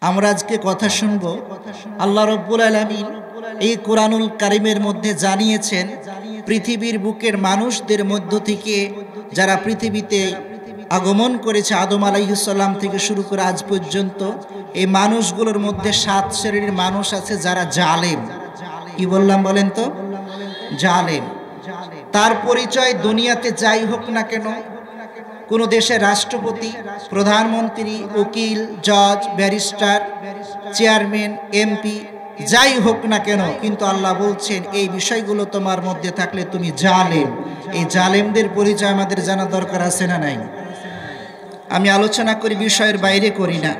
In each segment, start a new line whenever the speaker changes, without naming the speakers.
আমরা আজকে কথা শুনব। আল্লাহ রাব্বুল আলামিন এই কোরআনুল কারীমের মধ্যে জানিয়েছেন পৃথিবীর বুকের মানুষদের মধ্য থেকে যারা পৃথিবীতে আগমন করেছে আদম আলাইহিস সালাম থেকে শুরু করে আজ পর্যন্ত, এই মানুষগুলোর মধ্যে 7 শ্রেণীর মানুষ আছে যারা জালেম। কি বললাম বলেন তো? জালেম। তার পরিচয় দুনিয়াতে যাই হোক না কেন, কোনো দেশের রাষ্ট্রপতি, প্রধানমন্ত্রী, উকিল, জজ, ব্যারিস্টার, চেয়ারম্যান, এমপি, যাই হোক না কেন, কিন্তু আল্লাহ বলছেন এই বিষয়গুলো তোমার মধ্যে থাকলে তুমি জালেম। এই জালেমদের পরিচয় আমাদের জানা দরকার আছে না নাই? আমি আলোচনা করি, বিষয়ের বাইরে করি না,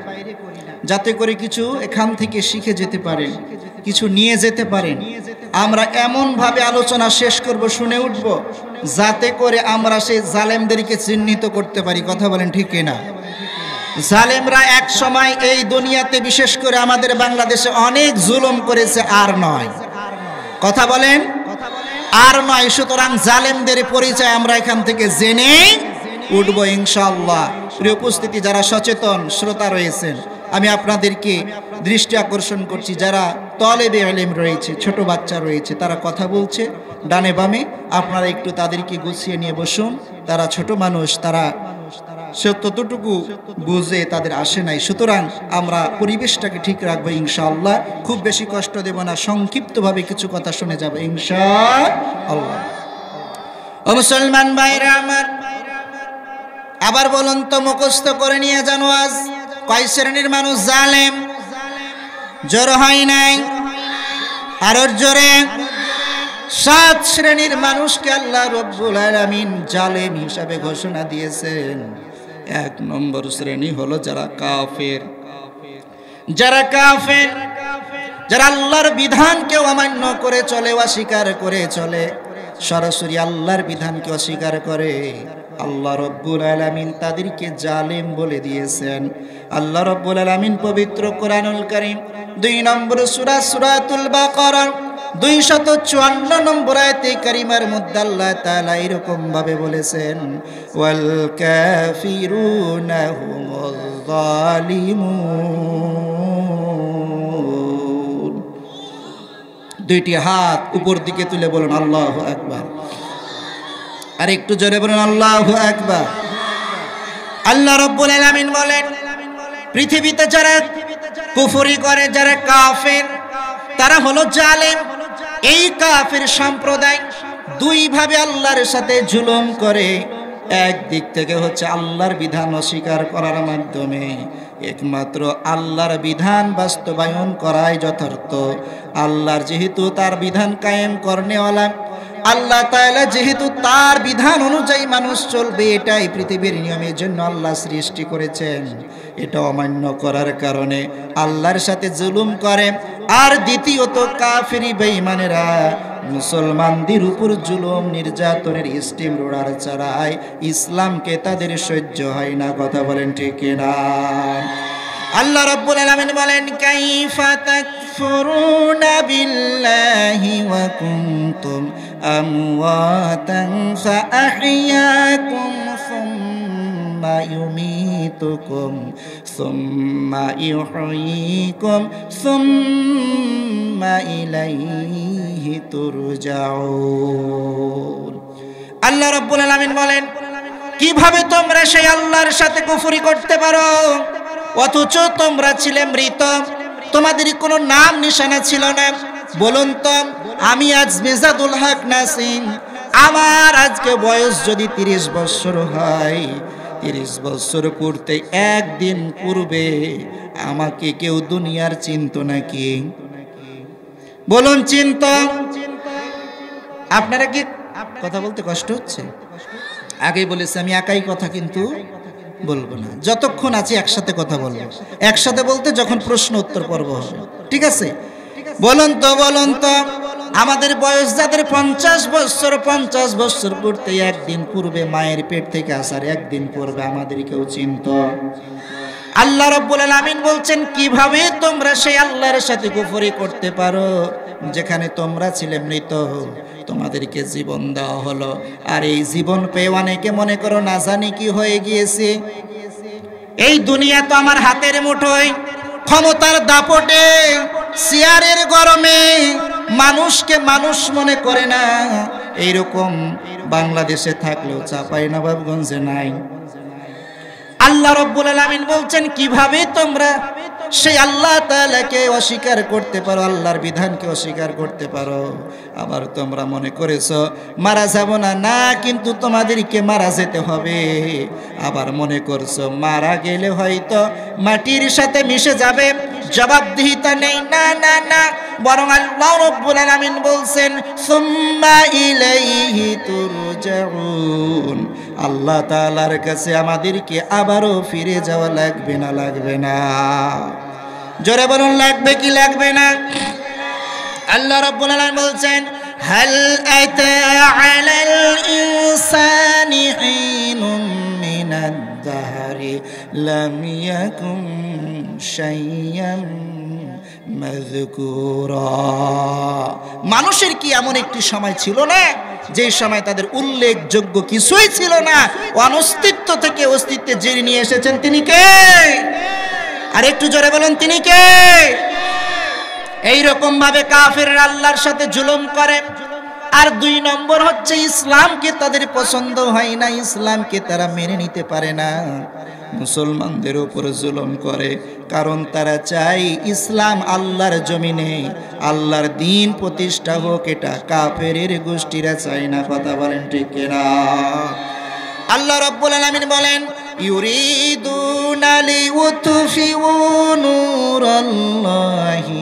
যাতে করে কিছু এখান থেকে শিখে যেতে পারেন, কিছু নিয়ে যেতে পারেন। আমরা এমনভাবে আলোচনা শেষ করব, শুনে উঠব, যাতে করে আমরা সেই জালেমদেরকে চিহ্নিত করতে পারি। কথা বলেন ঠিক কিনা? জালেমরা এক সময় এই দুনিয়াতে, বিশেষ করে আমাদের বাংলাদেশে অনেক জুলুম করেছে, আর নয়। কথা বলেন, আর নয়। সুতরাং জালেমদের পরিচয় আমরা এখান থেকে জেনে উঠব ইনশাআল্লাহ। প্রিয় উপস্থিতি, যারা সচেতন শ্রোতা রয়েছেন, আমি আপনাদেরকে দৃষ্টি আকর্ষণ করছি, যারা তলেবে ইলম রয়েছে, ছোট বাচ্চা রয়েছে, তারা কথা বলছে ডানে বামে, আপনারা একটু তাদেরকে গুছিয়ে নিয়ে বসুন। তারা ছোট মানুষ, তারা ততটুকু বুঝে তাদের আসে নাই। সুতরাং আমরা পরিবেশটাকে ঠিক রাখবো ইনশাআল্লাহ। খুব বেশি কষ্ট দেব না, সংক্ষিপ্তভাবে কিছু কথা শুনে যাবে ইনশাআল্লাহ। ও মুসলমান ভাইরা আমার, আবার বলুন তো, মুখস্থ করে নিয়ে জানো আজ কয় শ্রেণীর মানুষ জালেম? জোর হয় নাই, আরো জোরে। 7 শ্রেণীর মানুষকে আল্লাহ রাব্বুল আলামিন জালেম হিসাবে ঘোষণা দিয়েছেন। 1 নম্বর শ্রেণী হলো যারা কাফের। যারা কাফের, যারা আল্লাহর বিধানকে অমান্য করে চলে, অস্বীকার করে চলে, সরাসরি আল্লাহর বিধানকে অস্বীকার করে, আল্লাহ রাব্বুল আলামিন তাদেরকে জালেম বলে দিয়েছেন। আল্লাহ রাব্বুল আলামিন পবিত্র কোরআনুল কারীম 2 নম্বর সূরা সূরাতুল বাকারা 254 নম্বর আয়াতে কারিমার মধ্যে আল্লাহ তাআলা এরকম ভাবে বলেছেন, ওয়াল কাফিরুনা হুমুয যালিমুন। 2টি হাত উপর দিকে তুলে বলুন আল্লাহু আকবার। আর একটু জোরে বলুন আল্লাহু আকবার। আল্লাহ রাব্বুল আলামিন বলেন, পৃথিবীতে যারা কুফরি করে, যারা কাফের, তারা হলো জালেম। এই কাফের সম্প্রদায় 2 ভাবে আল্লাহর সাথে জুলুম করে। একদিক থেকে হচ্ছে আল্লাহর বিধান অস্বীকার করার মাধ্যমে, একমাত্র আল্লাহর বিধান বাস্তবায়ন করাই যথার্থ। আল্লাহর যেহেতু তার বিধান কায়েম করনেওয়ালা, আল্লাহ তাআলা যেহেতু তার বিধান অনুযায়ী মানুষ চলবে, এটাই পৃথিবীর নিয়মের জন্য আল্লাহ সৃষ্টি করেছেন। এটা অমান্য করার কারণে আল্লাহর সাথে জুলুম করে। আর দ্বিতীয়ত কাফিরি বেঈমানেরা মুসলমানদের উপর জুলুম নির্যাতনের স্টিম রোডার চালায়, ইসলামকে তাদের সহ্য হয় না। কথা বলেন ঠিক কিনা? আল্লাহ রাব্বুল আলামিন বলেন, কাইফা তাকফুরুনা বিল্লাহি ওয়া কুনতুম আমওয়াতান ফাআহইয়াকুম সুম্মা ইউমীতুকুম সুম্মা ইউহয়ীকুম সুম্মা ইলাইহি তুরজাউন। আল্লাহ রাব্বুল আলামিন বলেন, কিভাবে তোমরা সেই আল্লাহর সাথে কুফরি করতে পারো, অথচ তোমরা ছিলে মৃত, তোমাদের কোনো নাম নিশানা ছিল না। বলুন তো, আমি আজ মেজাদুল হক নাসিম, আমার আজকে বয়স যদি 30 বছর হয়, 30 বছর পূর্তে একদিন পূর্বে আমাকে কেউ দুনিয়ার চিনত নাকি? বলুন, চিনত? আপনারা কি কথা বলতে কষ্ট হচ্ছে? আগেই বলেছি আমি একাই কথা কিন্তু বলবো না, যতক্ষণ আছি একসাথে কথা বলবো। একসাথে বলতে যখন প্রশ্ন উত্তর পর্ব হবে, ঠিক আছে? বলুন তো, বলুন তো, আমাদের বয়স যাদের 50 বছর পূর্তে একদিন পূর্বে মায়ের পেট থেকে আসার একদিন পূর্বে আমাদের কেউ চিনত? আল্লাহ রাব্বুল আলামিন বলছেন, কিভাবে তোমরা সেই আল্লাহর সাথে কুফরি করতে পারো, যেখানে তোমরা ছিলে মৃত, তোমাদেরকে জীবন দেওয়া হলো। আর এই জীবন পেয়ে অনেকে মনে করো না জানি কি হয়ে গিয়েছে। এই দুনিয়া তো আমার হাতের মুঠোয়, ক্ষমতার দাপটে, চেয়ারের গরমে মানুষকে মানুষ মনে করে না। এইরকম বাংলাদেশে থাকলেও চাঁপাইনবাবগঞ্জে নাই। আল্লাহ রাব্বুল আলামিন বলছেন, কিভাবে তোমরা সেই আল্লাহ তাআলাকে অস্বীকার করতে পারো, আল্লাহর বিধানকে অস্বীকার করতে পারো? আবার তোমরা মনে করেছো মারা যাব না, না কিন্তু তোমাদেরকে মারা যেতে হবে। আবার মনে করছো মারা গেলে হয়তো মাটির সাথে মিশে যাবে, জবাবদিহিতা নেই। না না না, বরং আল্লাহ রাব্বুল আলামিন বলছেন, সুম্মা ইলাইহি তুরজাউন, আল্লাহ তাআলার কাছে আমাদেরকে আবারও ফিরে যাওয়া লাগবে না? লাগবে না? জোরে বলুন, লাগবে কি লাগবে না? আল্লাহ রাব্বুল আলামিন বলছেন, হাল আতা আলাল ইনসানি হিনুম মিনাদ দাহরি লাম ইয়াকুন শাইয়াম মাযকুরা। মানুষের কি এমন একটি সময় ছিল না যে সময় তাদের উল্লেখযোগ্য কিছুই ছিল না? অনস্তিত্ব থেকে অস্তিত্বে যিনি নিয়ে এসেছেন তিনি কে? আর একটু জোরে বলুন, তিনি কে? এইরকম ভাবে কাফেররা আল্লাহর সাথে জুলুম করে। আর 2 নম্বর হচ্ছে, ইসলামকে তাদের পছন্দ হয় না, ইসলামকে তারা মেনে নিতে পারে না। মুসলমানদের উপর জুলুম করে, কারণ তারা চায় ইসলাম আল্লাহর জমিনে আল্লাহর দ্বীন প্রতিষ্ঠা হোক। এটা কাফেরের গোষ্ঠীরা চায় না। কথা বলেন ঠিক কিনা? আল্লাহ রাব্বুল আলামিন বলেন, ইউরিদুনা লিউতফিউ নূরাল্লাহি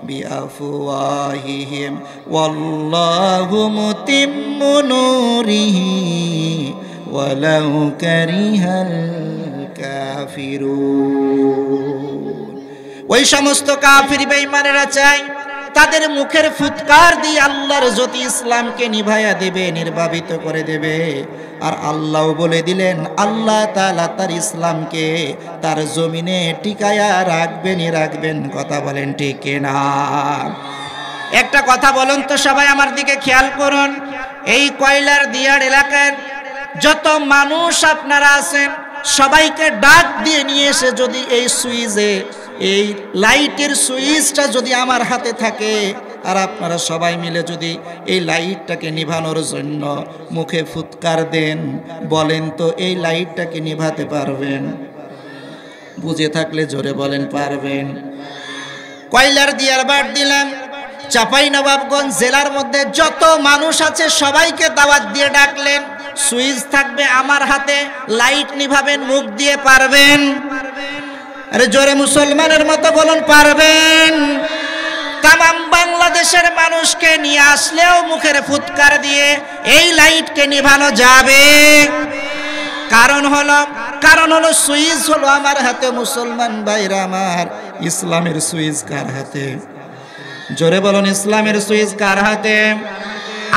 বিআফওয়াহিহিম ওয়াল্লাহু মুতিম্মু নূরিহি ওয়ালাউ কারিহাল কাফিরুন। ওই সমস্ত কাফির বেঈমানেরা চায় তাদের মুখের ফুৎকার দিয়ে আল্লাহর জ্যোতি ইসলামকে নিভাইয়া দেবে, নির্বাপিত করে দেবে। আর আল্লাহ বলে দিলেন, আল্লাহ তাআলা তার ইসলামকে তার জমিনে টিকায়া রাখবেনই রাখবেন। কথা বলেন ঠিক না? একটা কথা বলুন তো সবাই, আমার দিকে খেয়াল করুন। এই কয়লার দিয়াড় এলাকার যত মানুষ আপনারা আছেন, সবাইকে ডাক দিয়ে নিয়ে এসে যদি এই সুইচে, এই লাইটের সুইচটা যদি আমার হাতে থাকে, আর আপনারা সবাই মিলে যদি এই লাইটটাকে নিভানোর জন্য মুখে ফুৎকার দেন, বলেন তো এই লাইটটাকে নিভাতে পারবেন? বুঝে থাকলে জোরে বলেন, পারবেন? কয়লার দিয়ার বাট দিলাম, চাঁপাইনবাবগঞ্জ জেলার মধ্যে যত মানুষ আছে সবাইকে দাওয়াত দিয়ে ডাকলেন, সুইচ থাকবে আমার হাতে, লাইট নিভাবেন মুখ দিয়ে, পারবেন? আরে জোরে মুসলমানের মতো বলুন, পারবেন? তামাম বাংলাদেশের মানুষকে নিয়ে আসলেও মুখের ফুৎকার দিয়ে এই লাইটকে নিভানো যাবে? কারণ হলো সুইচ হলো আমার হাতে। মুসলমান ভাইরা আমার, ইসলামের সুইচ কার হাতে? জোরে বলুন, ইসলামের সুইচ কার হাতে?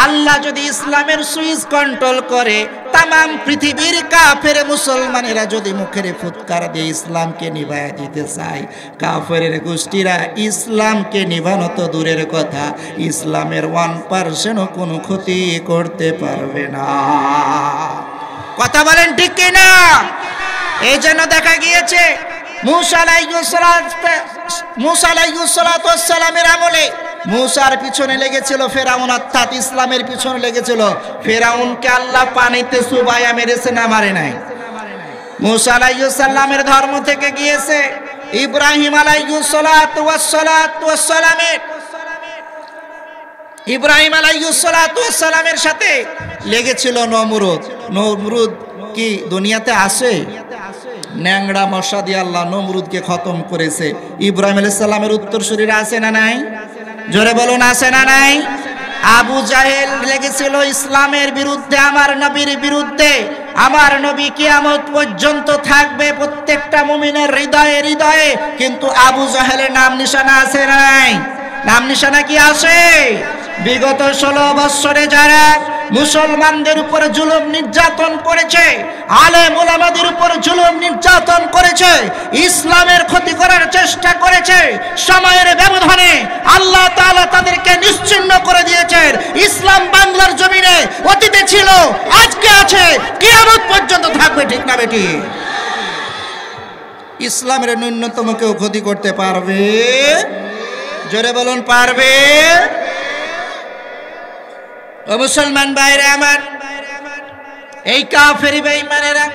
আল্লাহ যদি ইসলামের সুইচ কন্ট্রোল করে, তামাম পৃথিবীর কাফের মুসলমানেরা যদি মুখের ফুৎকার দিয়ে ইসলামকে নিভাইয়া দিতে চায়, কাফেরের গোষ্ঠীরা ইসলামকে নিভানো তো দূরের কথা, ইসলামের 1% কোনো ক্ষতি করতে পারবে না। কথা বলেন ঠিক কিনা? এই জন্য দেখা গিয়েছে মুসা আলাইহিস সালামের আমলে মুসার পিছনে লেগেছিল ফেরাউন, অর্থাৎ ইসলামের পিছনে লেগেছিল। ফেরাউনকে আল্লাহ পানিতে চুবাইয়া মেরেছে, না মারে নাই? মুসা আলাইহিস সালামের ধর্ম থেকে গিয়েছে ইব্রাহিম আলাইহিস সালামের সাথে লেগেছিল নমরুদ। নমরুদ কি দুনিয়াতে আসে? ন্যাংড়া মশা দিয়ে আল্লাহ নমরুদকে খতম করেছে। ইব্রাহিম আলাইহিস সালামের উত্তরসূরিরা আছে না নাই? জোরে বলুন, আছে না নাই? আবু জাহেল লেগেছিল ইসলামের বিরুদ্ধে, আমার নবীর বিরুদ্ধে। আমার নবী কিয়ামত পর্যন্ত থাকবে প্রত্যেকটা মুমিনের হৃদয়ে হৃদয়ে, কিন্তু আবু জাহেলের নাম নিশানা আছে না নাই? নাম নিশানা কি আছে? বিগত 16 বছরে যারা মুসলমানদের উপর জুলুম নির্যাতন করেছে, আলেম ওলামাদের উপর জুলুম নির্যাতন করেছে, ইসলামের ক্ষতি করার চেষ্টা করেছে, সময়ের ব্যবধানে আল্লাহ তাআলা তাদেরকে নিশ্চিহ্ন করে দিয়েছেন। ইসলাম বাংলার জমিনে অতীতে ছিল, আজকে আছে, কিয়ামত পর্যন্ত থাকবে। ঠিক না বেটি? ইসলামের ন্যূনতম কেউ ক্ষতি করতে পারবে? জোরে বলুন, পারবে? ও মুসলমান ভাইরা আমার, এই কাফের বেঈমানেরা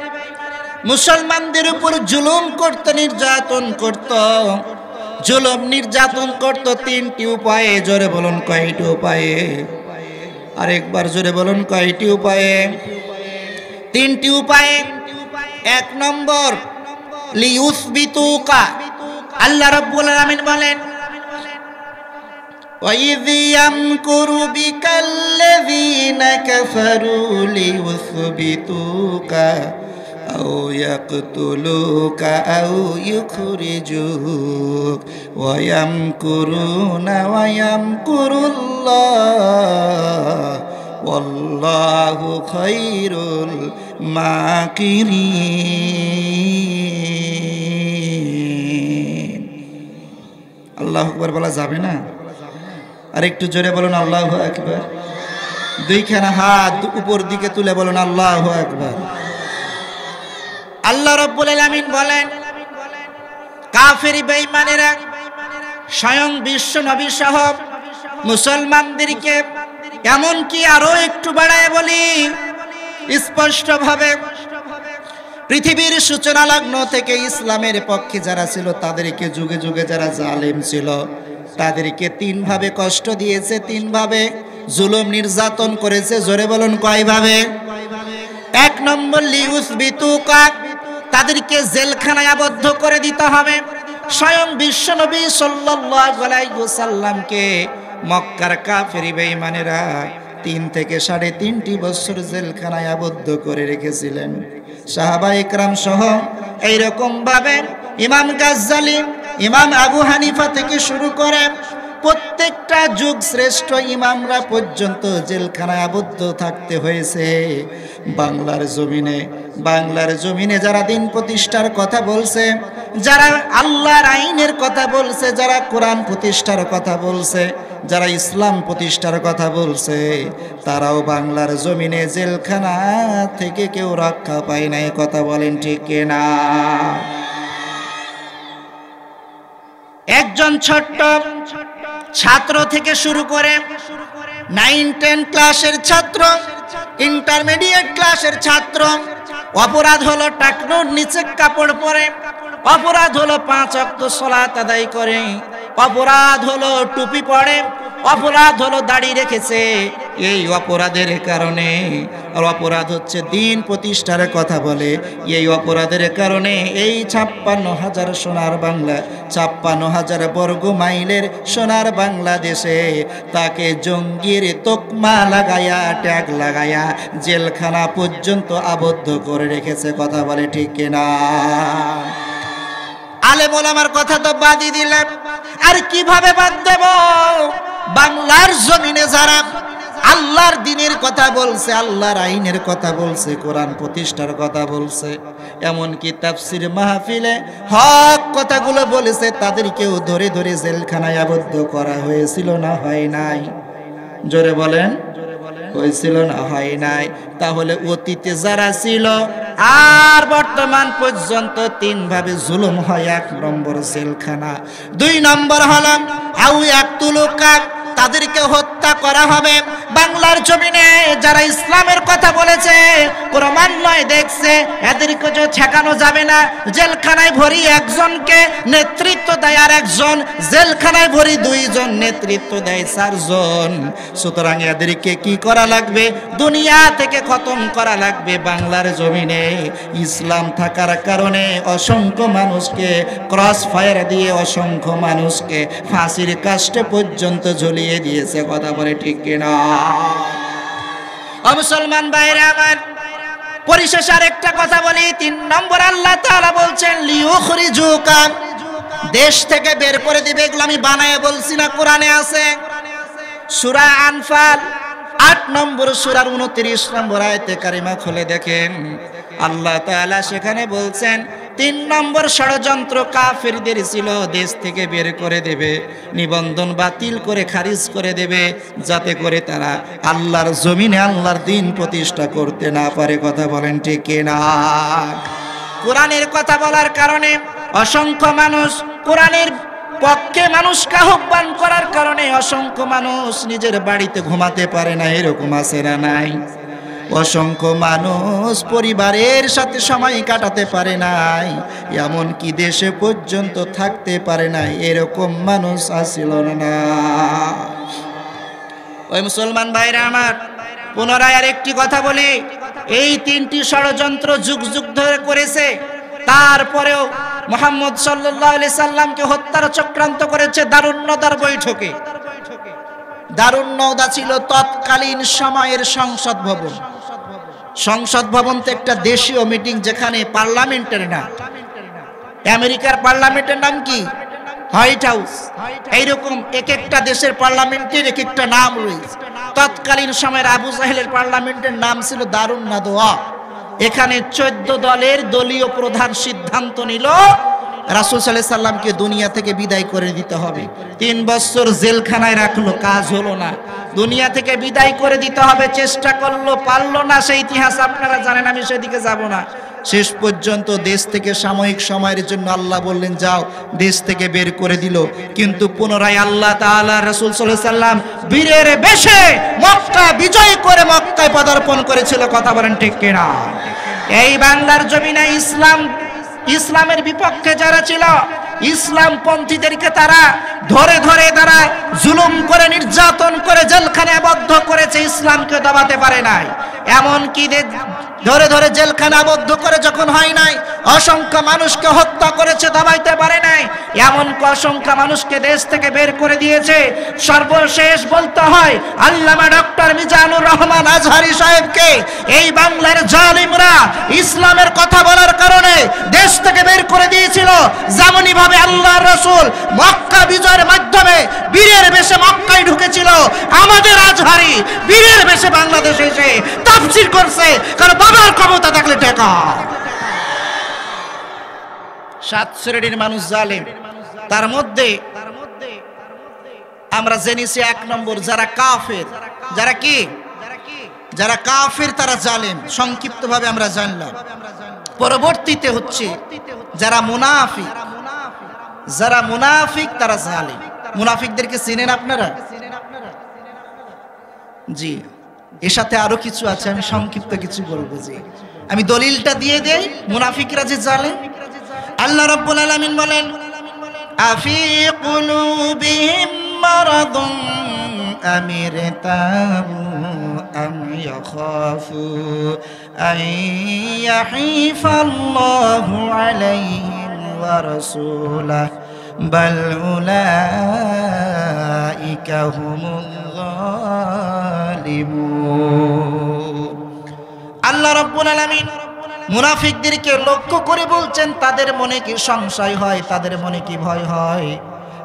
মুসলমানদের উপর জুলুম করত, নির্যাতন করত। জুলুম নির্যাতন করত তিনটি উপায়ে। জোরে বলুন কয়টি উপায়ে? আরেকবার জোরে বলুন কয়টি উপায়ে? তিনটি উপায়ে। এক নম্বর, লিউসবিতুকা, আল্লাহ রাব্বুল আলামিন বলেন, وَإِذْ يَمْكُرُ بِكَ الَّذِينَ كَفَرُوا لِيُثْبِتُوكَ أَوْ يَقْتُلُوكَ أَوْ يُخْرِجُوكَ وَيَمْكُرُونَ وَيَمْكُرُ اللَّهُ وَاللَّهُ خَيْرُ الْمَاكِرِينَ। আল্লাহু আকবার বলা যাবে না? আর একটু জোরে বলুন আল্লাহু আকবার। দুইখানা হাত উপর দিকে তুলে বলুন আল্লাহু আকবার। আল্লাহ রাব্বুল আলামিন বলেন, কাফের বেঈমানেরা স্বয়ং বিশ্ব নবী সহ মুসলমানদেরকে, এমন কি আরো একটু বাড়ায় বলি স্পষ্টভাবে, পৃথিবীর সূচনা লগ্ন থেকে ইসলামের পক্ষে যারা ছিল তাদেরকে যুগে যুগে যারা জালেম ছিল তাদেরকে তিনভাবে কষ্ট দিয়েছে, তিনভাবে জুলুম নির্যাতন করেছে। জোরে বলুন কয়ভাবে? এক নম্বর, লিউসবিতুকা, তাদেরকে জেলখানায় আবদ্ধ করে দিতে হবে। স্বয়ং বিশ্বনবী সাল্লাল্লাহু আলাইহি ওয়াসাল্লামকে মক্কার কাফের বেঈমানেরা 3 থেকে 3.5 বছর জেলখানায় আবদ্ধ করে রেখেছিলেন। সাহাবায়ে কেরাম সহ এইরকম ভাবে ইমাম গাজ্জালি, ইমাম আবু হানিফা থেকে শুরু করে প্রত্যেকটা যুগ শ্রেষ্ঠ ইমামরা পর্যন্ত জেলখানায় আবদ্ধ থাকতে হয়েছে। বাংলার জমিনে যারা দিন প্রতিষ্ঠার কথা বলছে, যারা আল্লাহর আইনের কথা বলছে, যারা কোরআন প্রতিষ্ঠার কথা বলছে, যারা ইসলাম প্রতিষ্ঠার কথা বলছে, তারাও বাংলার জমিনে জেলখানা থেকে কেউ রক্ষা পায় নাই। কথা বলেন ঠিক কিনা? একজন ছোট্ট ছাত্র থেকে শুরু করে 9-10 ক্লাসের ছাত্র, ইন্টারমিডিয়েট ক্লাসের ছাত্র, অপরাধ হলো টাকনুর নিচে কাপড় পরে, অপরাধ হলো 5 ওয়াক্ত সালাত আদায় করে, অপরাধ হলো টুপি পরে, অপরাধ হলো দাড়ি রেখেছে। এই অপরাধের কারণে, আর অপরাধ হচ্ছে দিন প্রতিষ্ঠার কথা বলে, এই অপরাধের কারণে এই 56,000 সোনার বাংলা, 56,000 বর্গ মাইলের সোনার বাংলাদেশে তাকে জঙ্গির তকমা লাগায়া, ট্যাগ লাগায়া জেলখানা পর্যন্ত আবদ্ধ করে রেখেছে। কথা বলে ঠিক কিনা? আলেম ওলামার কথা তো বাদই দিলাম, আর কিভাবে বাদ দেব? বাংলার জমিনে যারা আল্লাহর দ্বীনের কথা বলছে, আল্লাহর আইনের কথা বলছে, কোরআন প্রতিষ্ঠার কথা বলছে, এমনকি তাফসীর মাহফিলে হক কথাগুলো বলেছে, তাদেরকেও ধরে ধরে জেলখানায় আবদ্ধ করা হয়েছিল না হয় নাই? জোরে বলেন, হয়েছিল না হয় নাই? তাহলে অতীতে যারা ছিল আর বর্তমান পর্যন্ত 3 ভাবে জুলুম হয়। 1 নম্বর জেলখানা, 2 নম্বর হলো আউ ইয়াকতুলুকা, তাদেরকে হত্যা করা হবে। বাংলার জমিনে যারা ইসলামের কথা বলেছে, ক্রমান্বয়ে দেখছে এদেরকে যে ঠেকানো যাবে না, জেলখানায় ভরি একজনকে, নেতৃত্ব দেয় আর একজন, জেলখানায় ভরি 2 জন, নেতৃত্ব দেয় 4 জন। সুতরাং এদেরকে কি করা লাগবে? দুনিয়া থেকে খতম করা লাগবে। বাংলার জমিনে ইসলাম থাকার কারণে অসংখ্য মানুষকে ক্রস ফায়ার দিয়ে, অসংখ্য মানুষকে ফাঁসির কাস্টে পর্যন্ত ঝুলিয়ে দিয়েছে। কথা বলে ঠিক কিনা? মুসলমান ভাইরা আমার, পরিশেষে আরেকটা কথা বলি। 3 নম্বর আল্লাহ তাআলা বলছেন লিউখরিজুকা, দেশ থেকে বের করে দিবে। এগুলো আমি বানায় বলছি না, কোরআনে আছে। সূরা আনফাল 8 নম্বর সূরার 29 নম্বর আয়াতে কারিমা খুলে দেখেন, আল্লাহ তাআলা সেখানে বলছেন 3 নম্বর ষড়যন্ত্র কাফেরদের ছিল, দেশ থেকে বের করে দেবে, নিবন্ধন বাতিল করে খারিজ করে দেবে, যাতে করে তারা আল্লাহর জমিনে আল্লাহর দ্বীন প্রতিষ্ঠা করতে না পারে। কথা বলেন ঠিক কিনা? কোরআনের কথা বলার কারণে অসংখ্য মানুষ, কোরআনের পক্ষে মানুষকে আহ্বান করার কারণে অসংখ্য মানুষ নিজের বাড়িতে ঘুমাতে পারে না, এরকম আছে না নাই? অসংখ্য মানুষ পরিবারের সাথে সময় কাটাতে পারে নাই, এমনকি দেশে পর্যন্ত থাকতে পারে না, এরকম মানুষ আসিল না। ওই মুসলমান ভাইরা আমার, পুনরায় আরেকটি কথা বলি, এই তিনটি ষড়যন্ত্র যুগ যুগ ধরে করেছে, তারপরেও মুহাম্মদ সাল্লাল্লাহু আলাইহি সাল্লামকে হত্যার চক্রান্ত করেছে দারুন নওদার বৈঠকে। দারুন নওদা ছিল তৎকালীন সময়ের সংসদ ভবন। সংসদ ভবন তো একটা দেশীয় মিটিং, যেখানে পার্লামেন্টের না, আমেরিকার পার্লামেন্টের নাম কি? White house. এইরকম এক একটা দেশের পার্লামেন্টের এক একটা নাম রয়েছে। তৎকালীন সময়ের আবু জাহেলের পার্লামেন্টের নাম ছিল দারুন নাদওয়া। এখানে 14 দলের দলীয় প্রধান সিদ্ধান্ত নিল রাসূল সাল্লাল্লাহু আলাইহি সাল্লামকে দুনিয়া থেকে বিদায় করে দিতে হবে। 3 বছর জেলখানায় রাখলো, কাজ হলো না। দুনিয়া থেকে বিদায় করে দিতে হবে, চেষ্টা করলো, পারলো না। সেই ইতিহাস আপনারা জানেন, আমি সেদিকে যাব না। শেষ পর্যন্ত দেশ থেকে সাময়িক সময়ের জন্য আল্লাহ বললেন যাও, দেশ থেকে বের করে দিল। কিন্তু পুনরায় আল্লাহ তাআলা রাসূল সাল্লাল্লাহু আলাইহি সাল্লাম বীরের বেশে মক্কা বিজয় করে মক্কায় পদার্পণ করেছিল। কথা বলেন ঠিক কিনা? এই বাংলার জমিনে ইসলামের বিপক্ষে যারা ছিল, ইসলাম পন্থীদেরকে তারা ধরে ধরে তারা জুলুম করে, নির্যাতন করে জেলখানায় আবদ্ধ করেছে, ইসলামকে দবাতে পারে নাই। এমনকি ধরে ধরে জেলখানা আবদ্ধ করে যখন হয় নাই, অসংখ্য মানুষকে হত্যা করেছে, দবাইতে পারে নাই। এমন অসংখ্য মানুষকে দেশ থেকে বের করে দিয়েছে। সর্বশেষ বলতে হয় আল্লামা ডক্টর মিজানুর রহমান আজহারি সাহেবকে এই বাংলার জালিমরা ইসলামের কথা বলার কারণে দেশ থেকে বের করে দিয়েছিল। যেমনি ভাবে আল্লাহর রাসূল মক্কা বিজয়ের মাধ্যমে বীরের বেশে মক্কায় ঢুকেছিল, আমাদের আজহারি বীরের বেশে বাংলাদেশে এসে তাফসীর করছে। কারণ বাবার ক্ষমতা থাকলে টাকা। 7 শ্রেণীর মানুষ জালেম। তার মধ্যে আমরা জেনেছি 1 নম্বর যারা কাফের। যারা কি? যারা কাফের তারা জালেম, সংক্ষিপ্ত ভাবে আমরা জানলাম। পরবর্তীতে হচ্ছে যারা মুনাফিক। যারা মুনাফিক তারা জালেম। মুনাফিকদেরকে চিনেন আপনারা? জি, এর সাথে আরো কিছু আছে, আমি সংক্ষিপ্ত কিছু বলবো। জি, আমি দলিলটা দিয়ে দেই। মুনাফিকরা যে জালেম, আল্লাহ রাব্বুল আলামিন বলেন আফি কুলুবিহিম মারাদুন আম ইরতাবু আম ইয়াখাফু আন ইয়াহিফাল্লাহু আলাইহিম ওয়া রাসূলুহু বাল উলাইকা হুমুল যালিমুন। আল্লাহ রাব্বুল আলামিন মুনাফিকদেরকে লক্ষ্য করে বলছেন তাদের মনে কি সংশয় হয়, তাদের মনে কি ভয় হয়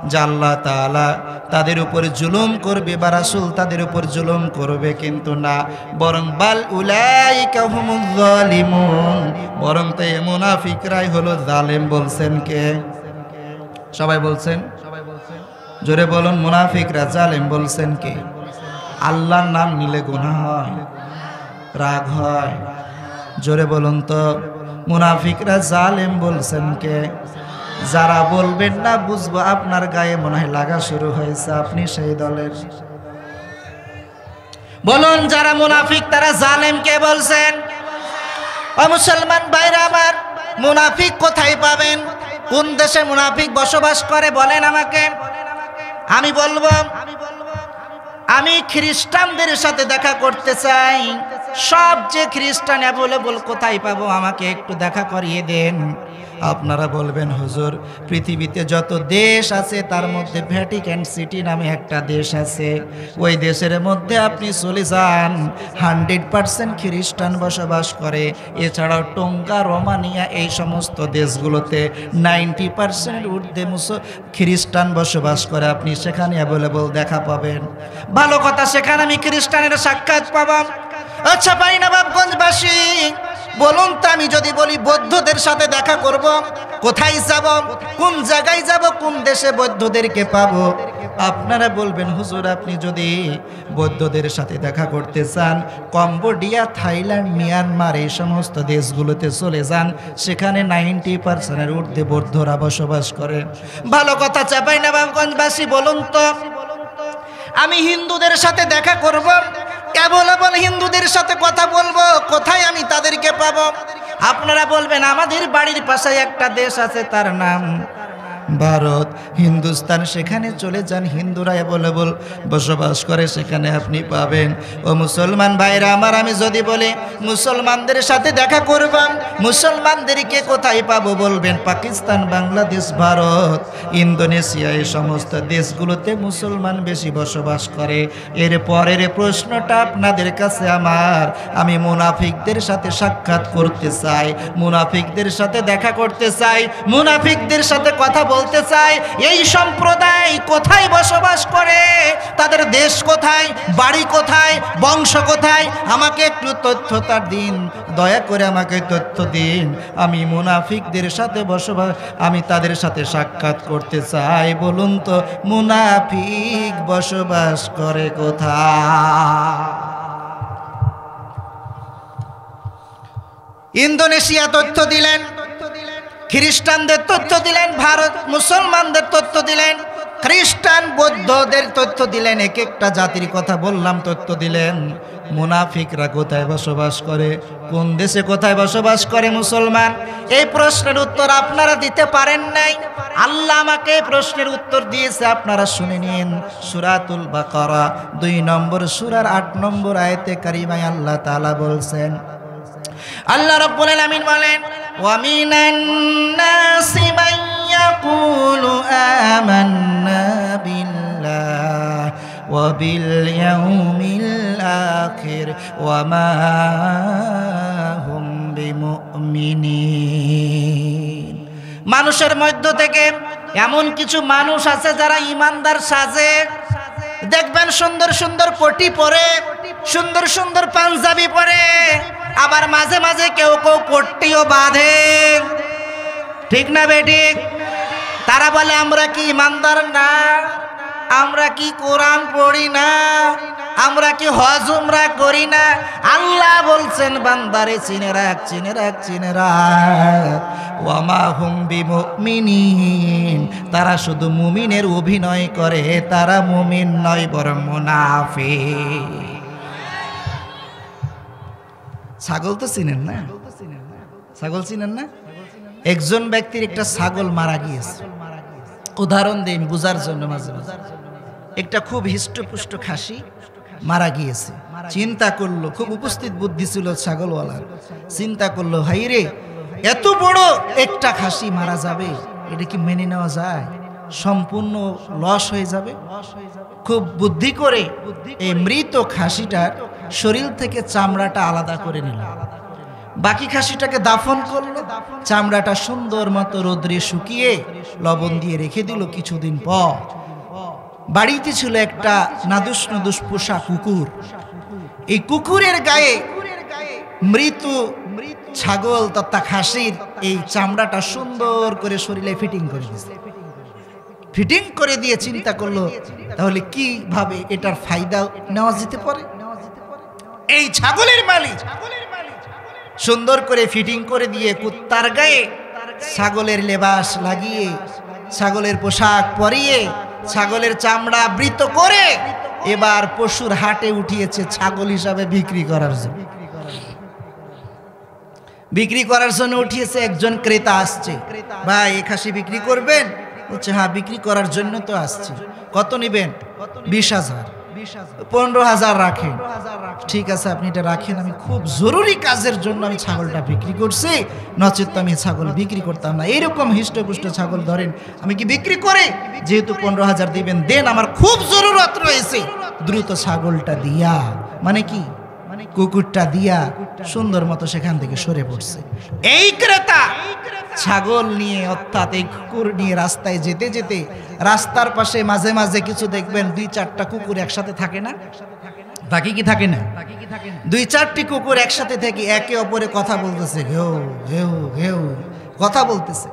যে আল্লাহ তাআলা তাদের উপর জুলুম করবে বা রাসূল তাদের উপর জুলুম করবে? কিন্তু না, বরং বাল উলাইকা হুমুল যালিমুন, বরং তো এই মুনাফিকরাই হলো জালেম। বলছেন কে? সবাই বলছেন, জোরে বলুন। মুনাফিকরা জালেম বলছেন কে? আল্লাহর নাম নিলে গুনাহ হয়, রাগ হয়। জোরে বলুন তো, মুনাফিকরা জালেম বলছেন কে? যারা বলবেন না বুঝবো আপনার গায়ে মনে হয় লাগা শুরু হয়েছে, আপনি সেই দলের। বলুন যারা মুনাফিক তারা জালেম কে বলছেন? ও মুসলমান ভাইরা আমার, মুনাফিক কোথায় পাবেন? কোন দেশে মুনাফিক বসবাস করে বলেন আমাকে। আমি বলবো আমি খ্রিস্টানদের সাথে দেখা করতে চাই। সবচেয়ে খ্রিস্টান অ্যাভেলেবল কোথায় পাবো? আমাকে একটু দেখা করিয়ে দেন। আপনারা বলবেন হুজুর পৃথিবীতে যত দেশ আছে তার মধ্যে ভ্যাটিকান সিটি নামে একটা দেশ আছে, ওই দেশের মধ্যে আপনি চলে যান, 100% খ্রিস্টান বসবাস করে। এছাড়াও টোঙ্গা, রোমানিয়া এই সমস্ত দেশগুলোতে 90% ঊর্ধ্বে খ্রিস্টান বসবাস করে। আপনি সেখানে অ্যাভেলেবল দেখা পাবেন। ভালো কথা, সেখানে আমি খ্রিস্টানের সাক্ষাৎ পাবো। আচ্ছা ভাই নবাবগঞ্জবাসী, বলুন তো আমি যদি বলি বৌদ্ধদের সাথে দেখা করব, কোথায় যাব, কোন জায়গায় যাব, কোন দেশে বৌদ্ধদেরকে পাবো? আপনারা বলবেন হুজুর আপনি যদি বৌদ্ধদের সাথে দেখা করতে চান কম্বোডিয়া, থাইল্যান্ড, মিয়ানমার এই সমস্ত দেশগুলোতে চলে যান, সেখানে 90% ঊর্ধ্বে বৌদ্ধরা বসবাস করে। ভালো কথা, চাঁপাইনবাবগঞ্জবাসী বলুন তো, আমি হিন্দুদের সাথে দেখা করব, কেবল হিন্দুদের সাথে কথা বলবো, কোথায় আমি তাদেরকে পাবো? আপনারা বলবেন আমাদের বাড়ির পাশে একটা দেশ আছে, তার নাম ভারত, হিন্দুস্তান, সেখানে চলে যান, হিন্দুরা অ্যাভেলেবল বসবাস করে, সেখানে আপনি পাবেন। ও মুসলমান ভাইরা আমার, আমি যদি বলি মুসলমানদের সাথে দেখা করবাম, মুসলমানদেরকে কোথায় পাবো? বলবেন পাকিস্তান, বাংলাদেশ, ভারত, ইন্দোনেশিয়া, এই সমস্ত দেশগুলোতে মুসলমান বেশি বসবাস করে। এর পরের প্রশ্নটা আপনাদের কাছে আমার, আমি মুনাফিকদের সাথে সাক্ষাৎ করতে চাই, মুনাফিকদের সাথে দেখা করতে চাই, মুনাফিকদের সাথে কথা বলতে চাই। এই সম্প্রদায় কোথায় বসবাস করে, তাদের দেশ কোথায়, বাড়ি কোথায়, বংশ কোথায়, আমাকে একটু তথ্যটা দিন, দয়া করে আমাকে তথ্য দিন। আমি মুনাফিকদের সাথে বসবাস, আমি তাদের সাথে সাক্ষাৎ করতে চাই। বলুন তো মুনাফিক বসবাস করে কোথায়? ইন্দোনেশিয়া তথ্য দিলেন, খ্রিস্টানদের তথ্য দিলেন, ভারত মুসলমানদের তথ্য দিলেন, খ্রিস্টান বৌদ্ধদের তথ্য দিলেন, এক একটা জাতির কথা বললাম, তথ্য দিলেন। মুনাফিকরা কোথায় বসবাস করে, কোন দেশে কোথায় বসবাস করে মুসলমান? এই প্রশ্নের উত্তর আপনারা দিতে পারেন নাই, আল্লাহ আমাকে এই প্রশ্নের উত্তর দিয়েছে, আপনারা শুনে নিন। সূরাতুল বাকারা 2 নম্বর সূরার 8 নম্বর আয়াতে কারিমায় আল্লাহ তাআলা বলছেন, আল্লাহ রাব্বুল আলামিন বলেন, ওয়া মিনান নাসি মান ইয়াকুলু আমান্না বিল্লাহি ওয়া বিল ইয়াউমিল আখির ওয়া মা হুম বিমুমিনিন। মানুষের মধ্য থেকে এমন কিছু মানুষ আছে যারা ইমানদার সাজে, দেখবেন সুন্দর সুন্দর কোটি পরে, সুন্দর সুন্দর পাঞ্জাবি পরে, আবার মাঝে মাঝে কেউ কেউ পট্টিও বাঁধে, ঠিক না বেঠিক? তারা বলে আমরা কি ইমানদার না, আমরা কি কোরআন পড়ি না, আমরা কি হজ উমরা করি না? আল্লাহ বলছেন বান্দারে চিনে রাখ, চিনে রাখ, চিনে রাখ। ওয়া মা হুম বিমুমিনিন, তারা শুধু মুমিনের অভিনয় করে, তারা মুমিন নয় বরং মুনাফিক। ছাগল তো চিনেন না, ছাগল চিনেন না? একজন ব্যক্তির একটা ছাগল মারা গিয়েছে, উদাহরণ দিই বুঝার জন্য। মাঝে মাঝে একটা খুব হৃষ্টপুষ্ট খাসি মারা গিয়েছে, চিন্তা করলো, খুব উপস্থিত বুদ্ধি ছিল ছাগলওয়ালার, চিন্তা করলো ভাই রে, এত বড় একটা খাসি মারা যাবে, এটা কি মেনে নেওয়া যায়? সম্পূর্ণ লস হয়ে যাবে। খুব বুদ্ধি করে এই মৃত খাসিটার শরীর থেকে চামড়াটা আলাদা করে নিল, বাকি খাসিটাকে দাফন করলো, চামড়াটা সুন্দর মতো রোদ্রে শুকিয়ে লবণ দিয়ে রেখে দিল। কিছুদিন পর বাড়িতে ছিল একটা নাদুস নাদুস পোষা কুকুর, এই কুকুরের গায়ে মৃত ছাগল তথা খাসির এই চামড়াটা সুন্দর করে শরীরে ফিটিং করে দিয়েছে। ফিটিং করে দিয়ে চিন্তা করলো তাহলে কিভাবে এটার ফায়দা নেওয়া যেতে পারে। এই ছাগলের মালিক সুন্দর করে ফিটিং করে দিয়ে কুত্তার গায়ে ছাগলের লেবাস লাগিয়ে, ছাগলের পোশাক পরিয়ে, ছাগলের চামড়া আবৃত করে এবার পশুর হাটে উঠিয়েছে ছাগল হিসাবে বিক্রি করার জন্য। বিক্রি করার জন্য উঠিয়েছে। একজন ক্রেতা আসছে, ভাই এই খাসি বিক্রি করবেন? বলছে হ্যাঁ বিক্রি করার জন্য তো আসছি। কত নেবেন? 20,000। 15,000 রাখেন। ঠিক আছে আপনি এটা রাখেন, আমি খুব জরুরি কাজের জন্য আমি ছাগলটা বিক্রি করছি, নচেত তো আমি ছাগল বিক্রি করতাম না। এইরকম হৃষ্টপুষ্ট ছাগল ধরেন, আমি কি বিক্রি করে? যেহেতু 15,000 দিবেন দেন, আমার খুব জরুরত রয়েছে। দ্রুত ছাগলটা দিয়া, মানে কি কুকুরটা দিয়া সুন্দর মতো সেখান থেকে সরে পড়ছে। এই ক্রেতা ছাগল নিয়ে অর্থাৎ এই কুকুর নিয়ে রাস্তায় যেতে যেতে রাস্তার পাশে মাঝে মাঝে কিছু দেখবেন 2-4টা কুকুর একসাথে থাকে না? বাকি কি থাকে না? 2-4টি কুকুর একসাথে থেকে একে অপরে কথা বলতেছে, ঘেউ ঘেউ ঘেউ। কথা বলতেছে।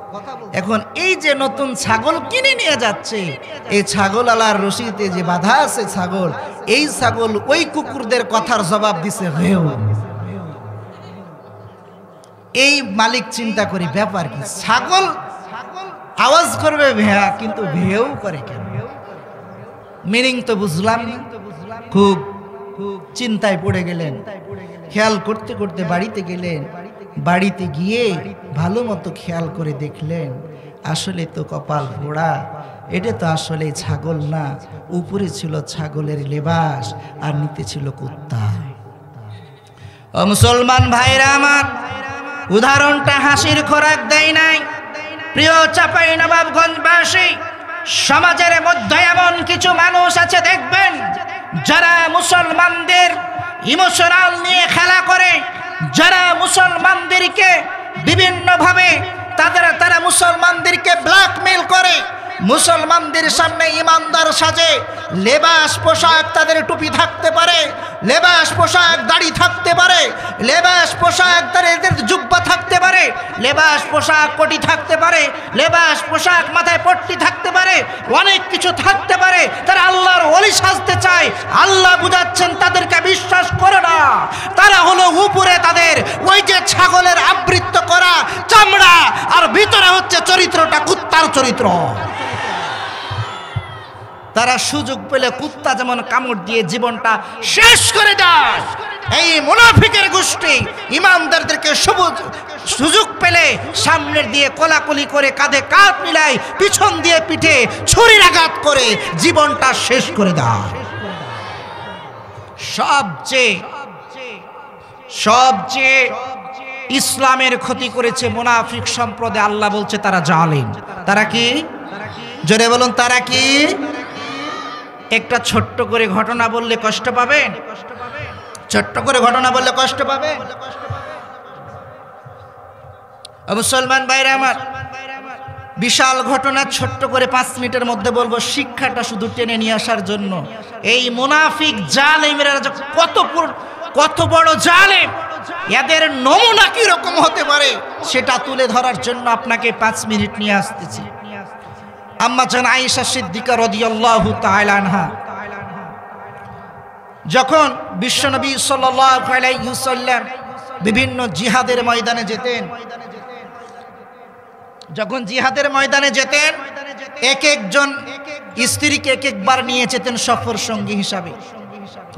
এখন এই যে নতুন ছাগল কিনে নিয়ে যাচ্ছে, এই ছাগল আলার রশিতে যে বাধা আছে ছাগল, এই ছাগল ওই কুকুরদের কথার জবাব দিছে হেউ। এই মালিক চিন্তা করি ব্যাপার কি, ছাগল আওয়াজ করবে ভেয়া, কিন্তু ভেউ করে কেন? মিনিং তো বুঝলাম না। খুব চিন্তায় পড়ে গেলেন। খেয়াল করতে করতে বাড়িতে গেলেন। বাড়িতে গিয়ে ভালো মতো খেয়াল করে দেখলেন আসলে তো কপাল পোড়া, এটা তো আসলে ছাগল না, উপরে ছিল ছাগলের লেবাস আর নিতে ছিল কুত্তা। ও মুসলমান ভাইরা আমার, উদাহরণটা হাসির খোরাক দেয় নাই। প্রিয় চাঁপাইনবাবগঞ্জবাসী, সমাজের মধ্যে এমন কিছু মানুষ আছে দেখবেন যারা মুসলমানদের ইমোশনাল নিয়ে খেলা করে, যারা মুসলমানদেরকে বিভিন্নভাবে তারা মুসলমানদেরকে ব্ল্যাকমেল করে, মুসলমানদের সামনে ইমানদার সাজে। লেবাস পোশাক তাদের টুপি থাকতে পারে, লেবাস পোশাক দাড়ি থাকতে পারে, লেবাস পোশাক তাদের জুব্বা থাকতে পারে, লেবাস পোশাক কোটি থাকতে পারে, লেবাস পোশাক মাথায় পট্টি থাকতে পারে, অনেক কিছু থাকতে পারে। তারা আল্লাহর ওলি সাজতে চায়। আল্লাহ বুঝাচ্ছেন তাদেরকে বিশ্বাস করো না। তারা হলো উপরে তাদের ওই যে ছাগলের আবৃত্ত করা চামড়া, আর ভিতরে হচ্ছে চরিত্রটা কুত্তার চরিত্র। তারা সুযোগ পেলে কুত্তা যেমন কামড় দিয়ে জীবনটা শেষ করে দেয়, এই মুনাফিকের গোষ্ঠী ইমানদারদেরকে সুযোগ পেলে সামনের দিয়ে কোলাকুলি করে, কাঁধে কাঁধ মিলায়, পিছন দিয়ে পিঠে ছুরির আঘাত করে জীবনটা শেষ করে দেয়। সবচেয়ে ইসলামের ক্ষতি করেছে মুনাফিক সম্প্রদায়। আল্লাহ বলছে তারা জালিম। তারা কি? জোরে বলুন, তারা কি? একটা ছোট্ট করে ঘটনা বললে কষ্ট পাবেন? ছোট্ট করে ঘটনা বললে কষ্ট পাবেন? মুসলমান ভাইরা আমার, বিশাল ঘটনা ছোট্ট করে 5 মিনিটের মধ্যে বলবো, শিক্ষাটা শুধু টেনে নিয়ে আসার জন্য। এই মুনাফিক জালেমেরা কত বড় জালেম, এদের নমুনা কি রকম হতে পারে সেটা তুলে ধরার জন্য আপনাকে 5 মিনিট নিয়ে আসতেছি। আম্মা জান আয়েশা সিদ্দিকা রাদিয়াল্লাহু তাআলা আনহা যখন বিশ্বনবী সাল্লাল্লাহু আলাইহি ওয়াসাল্লাম বিভিন্ন জিহাদের ময়দানে যেতেন, যখন জিহাদের ময়দানে যেতেন এক একজন স্ত্রীকে এক একবার নিয়ে যেতেন সফর সঙ্গী হিসাবে।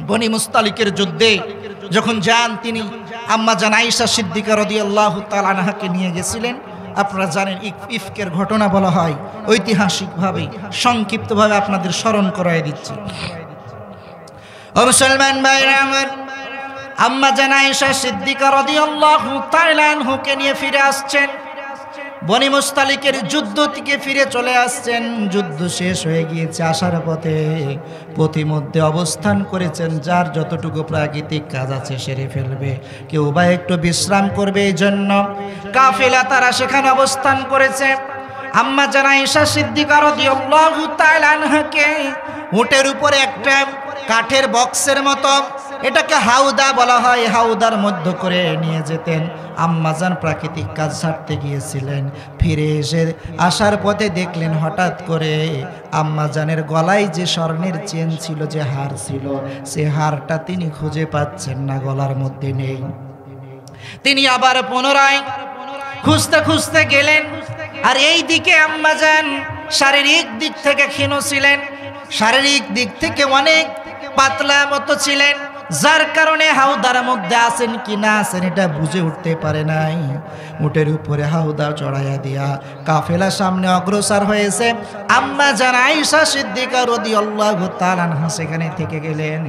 বনি মুস্তালিকের যুদ্ধে যখন যান তিনি আম্মা জান আয়েশা সিদ্দিকা রাদিয়াল্লাহু তাআলা আনহাকে নিয়ে গেছিলেন। আপনারা জানেন ইফকের ঘটনা বলা হয়, ঐতিহাসিকভাবে সংক্ষিপ্তভাবে আপনাদের স্মরণ করায় দিচ্ছি। ও মুসলমান ভাইরা আমার, আম্মা জান আয়েশা সিদ্দিকা রাদিয়াল্লাহু তাআলা আনহাকে নিয়ে ফিরে আসছেন, বনি মুস্তালিকের যুদ্ধ থেকে ফিরে চলে আসছেন। যুদ্ধ শেষ হয়ে গিয়েছে, আসার পথে পথিমধ্যে অবস্থান করেছেন, যার যতটুকু প্রাকৃতিক কাজ আছে সেরে ফেলবে, কেউ বা একটু বিশ্রাম করবে, এই জন্য কাফেলা তারা সেখানে অবস্থান করেছে। আম্মা জান আয়েশা সিদ্দিকা রাদিয়াল্লাহু তাআলা আনহাকে উটের উপরে একটা কাঠের বক্সের মতো, এটাকে হাউদা বলা হয়, হাউদার মধ্যে করে নিয়ে যেতেন। আম্মাজান প্রাকৃতিক কাজ ছাড়তে গিয়েছিলেন, ফিরে এসে আসার পথে দেখলেন হঠাৎ করে আম্মাজানের গলায় যে স্বর্ণের চেন ছিল, যে হার ছিল, সে হারটা তিনি খুঁজে পাচ্ছেন না, গলার মধ্যে নেই। তিনি আবার পুনরায় খুঁজতে খুঁজতে গেলেন। আর এই দিকে আম্মাজান শারীরিক দিক থেকে ক্ষীণ ছিলেন, শারীরিক দিক থেকে অনেক পাতলা মতো ছিলেন, যার কারণে হাউদার মধ্যে আছেন কি না আছেন এটা বুঝে উঠতে পারে নাই। উটের উপরে হাউদা চড়াইয়া দিয়া কাফেলা সামনে অগ্রসর হয়েছে। আম্মা জান আয়েশা সিদ্দিকা রাদিয়াল্লাহু তাআলা আনহা সেখানে থেকে গেলেন,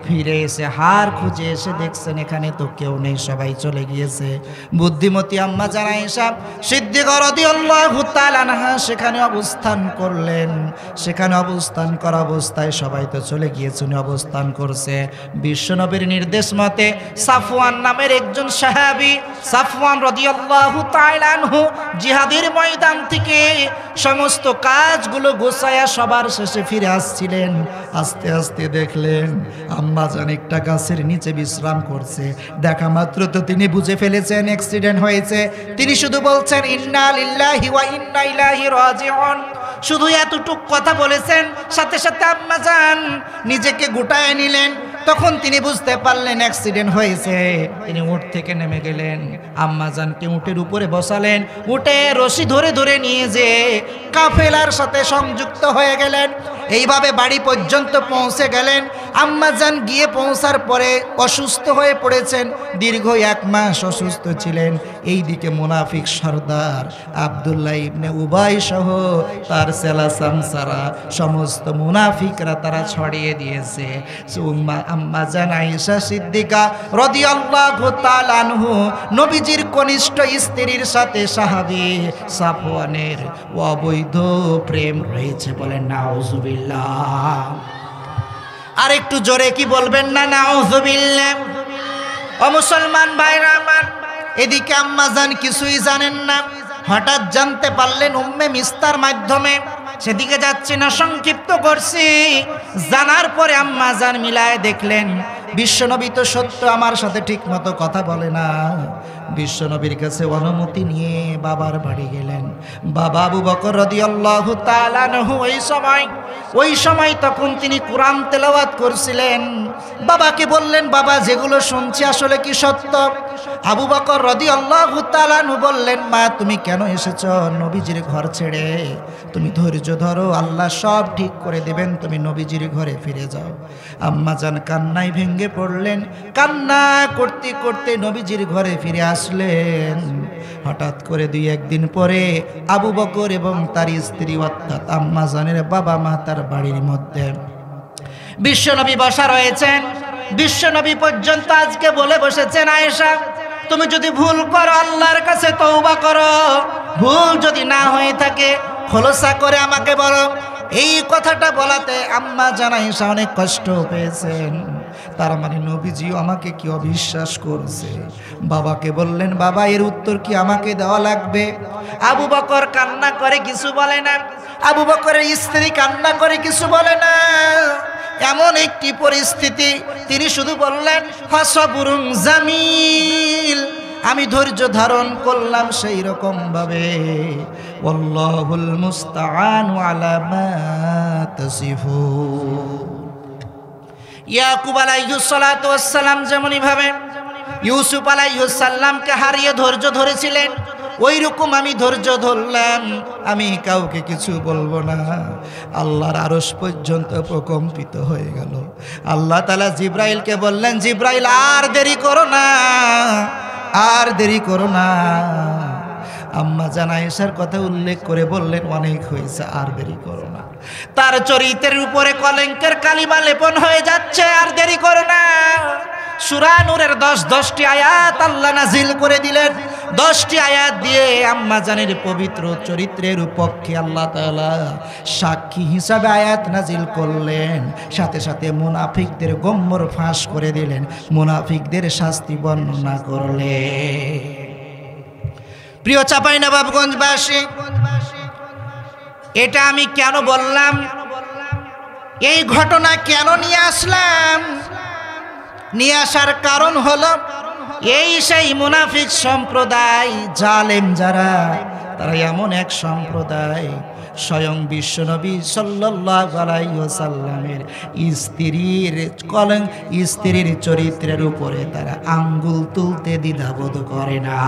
ফিরে এসে হার খুঁজে এসে দেখছেন এখানে তো কেউ নেই, সবাই চলে গিয়েছে। বুদ্ধিমতী আম্মা জান আয়েশা সিদ্দিকা রাদিয়াল্লাহু তাআলা আনহা সেখানে অবস্থান করলেন। সেখানে অবস্থান করা অবস্থায় সবাই তো চলে গিয়েছে, অবস্থান করছে। বিশ্বনবীর নির্দেশ মতে সাফওয়ান নামের একজন সাহাবী, সাফওয়ান রাদিয়াল্লাহু রাদিয়াল্লাহু তাআলা আনহু জিহাদের ময়দান থেকে সমস্ত কাজগুলো গোছায়া সবার শেষে ফিরে আসছিলেন। আস্তে আস্তে দেখলেন আম্মা জান একটা গাছের নিচে বিশ্রাম করছে। দেখা মাত্র তো তিনি বুঝে ফেলেছেন অ্যাক্সিডেন্ট হয়েছে। তিনি শুধু বলছেন ইন্না লিল্লাহি ওয়া ইন্না ইলাইহি রাজিউন। শুধু এতটুকু কথা বলেছেন, সাথে সাথে আম্মা জান নিজেকে গুটায় নিলেন। তখন তিনি বুঝতে পারলেন অ্যাক্সিডেন্ট হয়েছে। তিনি উট থেকে নেমে গেলেন, আম্মা জানকে উটের উপরে বসালেন, উটে রশি ধরে ধরে নিয়ে যে কাফেলার সাথে সংযুক্ত হয়ে গেলেন। এইভাবে বাড়ি পর্যন্ত পৌঁছে গেলেন। আম্মা জান গিয়ে পৌঁছার পরে অসুস্থ হয়ে পড়েছেন, দীর্ঘ 1 মাস অসুস্থ ছিলেন। এইদিকে মুনাফিক সর্দার আব্দুল্লাহ ইবনে উবাই সহ তার সেলা সামসারা সমস্ত মুনাফিকরা তারা ছড়িয়ে দিয়েছে। আম্মা জান আয়েশা সিদ্দিকা রাদিয়াল্লাহু তাআলা আনহু নবীজির কনিষ্ঠ স্ত্রীর সাথে সাহাবী সাফওয়ানের অবৈধ প্রেম রয়েছে, বলেন নাউজুবিল্লাহ। আর একটু জোরে কি বলবেন না নাউজুবিল্লাহ। ও মুসলমান ভাইরা আমার, এদিকে আম্মা জান কিছুই জানেন না, হঠাৎ জানতে পারলেন উম্মে মিস্তার মাধ্যমে। সেদিকে যাচ্ছি না, সংক্ষিপ্ত করছি। জানার পরে আম্মা জান মিলায় দেখলেন বিশ্বনবী তো সত্য আমার সাথে ঠিক মতো কথা বলে না। বিশ্বনবীর কাছে অনুমতি নিয়ে বাবার বাড়ি গেলেন। বাবা আবু বকর রাদিয়াল্লাহু তাআলা আনহু ওই সময় তখন তিনি কোরআন তেলাওয়াত করছিলেন। বাবাকে বললেন, বাবা যেগুলো শুনছি আসলে কি সত্য? আবু বকর রাদিয়াল্লাহু তাআলা আনহু বললেন, মা তুমি কেন এসেছো নবীজির ঘর ছেড়ে? তুমি ধৈর্য ধরো, আল্লাহ সব ঠিক করে দেবেন, তুমি নবীজির ঘরে ফিরে যাও। আম্মা জান কান্নায় ভেঙে পড়লেন। কান্না করতে করতে নবীজির ঘরে ফিরে আসলেন। হঠাৎ করে 2-1 দিন পরে আবু বকর এবং তার স্ত্রী অর্থাৎ আম্মা জানের বাবা মা তার বাড়ির মধ্যে বিশ্বনবী বসা রয়েছেন। বিশ্বনবী পর্যন্ত আজকে বলে বসেছেন, আয়েশা তুমি যদি ভুল করো আল্লাহর কাছে তওবা করো, ভুল যদি না হয়ে থাকে খোলসা করে আমাকে বলো। এই কথাটা বলাতে আম্মা জান আয়েশা অনেক কষ্ট পেয়েছেন। তার মানে নবীজিও আমাকে কি অবিশ্বাস করছে। বাবাকে বললেন, বাবা এর উত্তর কি আমাকে দেওয়া লাগবে? আবু বকর কান্না করে কিছু বলে না। আবু বকরের স্ত্রী কান্না করে কিছু বলে না। এমন একটি পরিস্থিতি, তিনি শুধু বললেন ফাসবুরুন জামিল, আমি ধৈর্য ধারণ করলাম সেই রকম ভাবে। ওয়াল্লাহুল মুস্তাআনু আলা মা তাসিফুন। ইয়াকুব আলাইহিস সালাতু ওয়াস সালাম যেমনই ভাবে ইউসুফ আলাইহিস সালামকে হারিয়ে ধৈর্য ধরেছিলেন, ওই রকম আমি ধৈর্য ধরলাম। আমি কাউকে কিছু বলবো না। আল্লাহর আরশ পর্যন্ত প্রকম্পিত হয়ে গেল। আল্লাহ তাআলা জিব্রাইলকে বললেন, জিব্রাইল আর দেরি করো না, আর দেরি করো না। আম্মা জান আয়েশার কথা উল্লেখ করে বললেন, অনেক হয়েছে, আর দেরি করো না। তার চরিত্রের উপরে কলঙ্কের কালিমা লেপন হয়ে যাচ্ছে, আর দেরি করো না। সূরা নূরের 10টি আয়াত আল্লাহ নাজিল করে দিলেন। 10টি আয়াত দিয়ে আম্মা জানের পবিত্র চরিত্রের পক্ষে আল্লাহ তাআলা সাক্ষী হিসাবে আয়াত নাজিল করলেন। সাথে সাথে মুনাফিকদের গম্বর ফাঁস করে দিলেন, মুনাফিকদের শাস্তি বর্ণনা করলেন। প্রিয় চাঁপাইনবাবগঞ্জবাসী, এটা আমি কেন বললাম, এই ঘটনা কেন নিয়ে আসলাম? নিয়ে আসার কারণ হলো এই সেই মুনাফিক সম্প্রদায়, জালেম যারা, তারা এমন এক সম্প্রদায় স্বয়ং বিশ্বনবী সাল্লাল্লাহু আলাইহি ওয়াসাল্লামের স্ত্রীর চরিত্রের উপরে তারা আঙ্গুল তুলতে দ্বিধাবোধ করে না।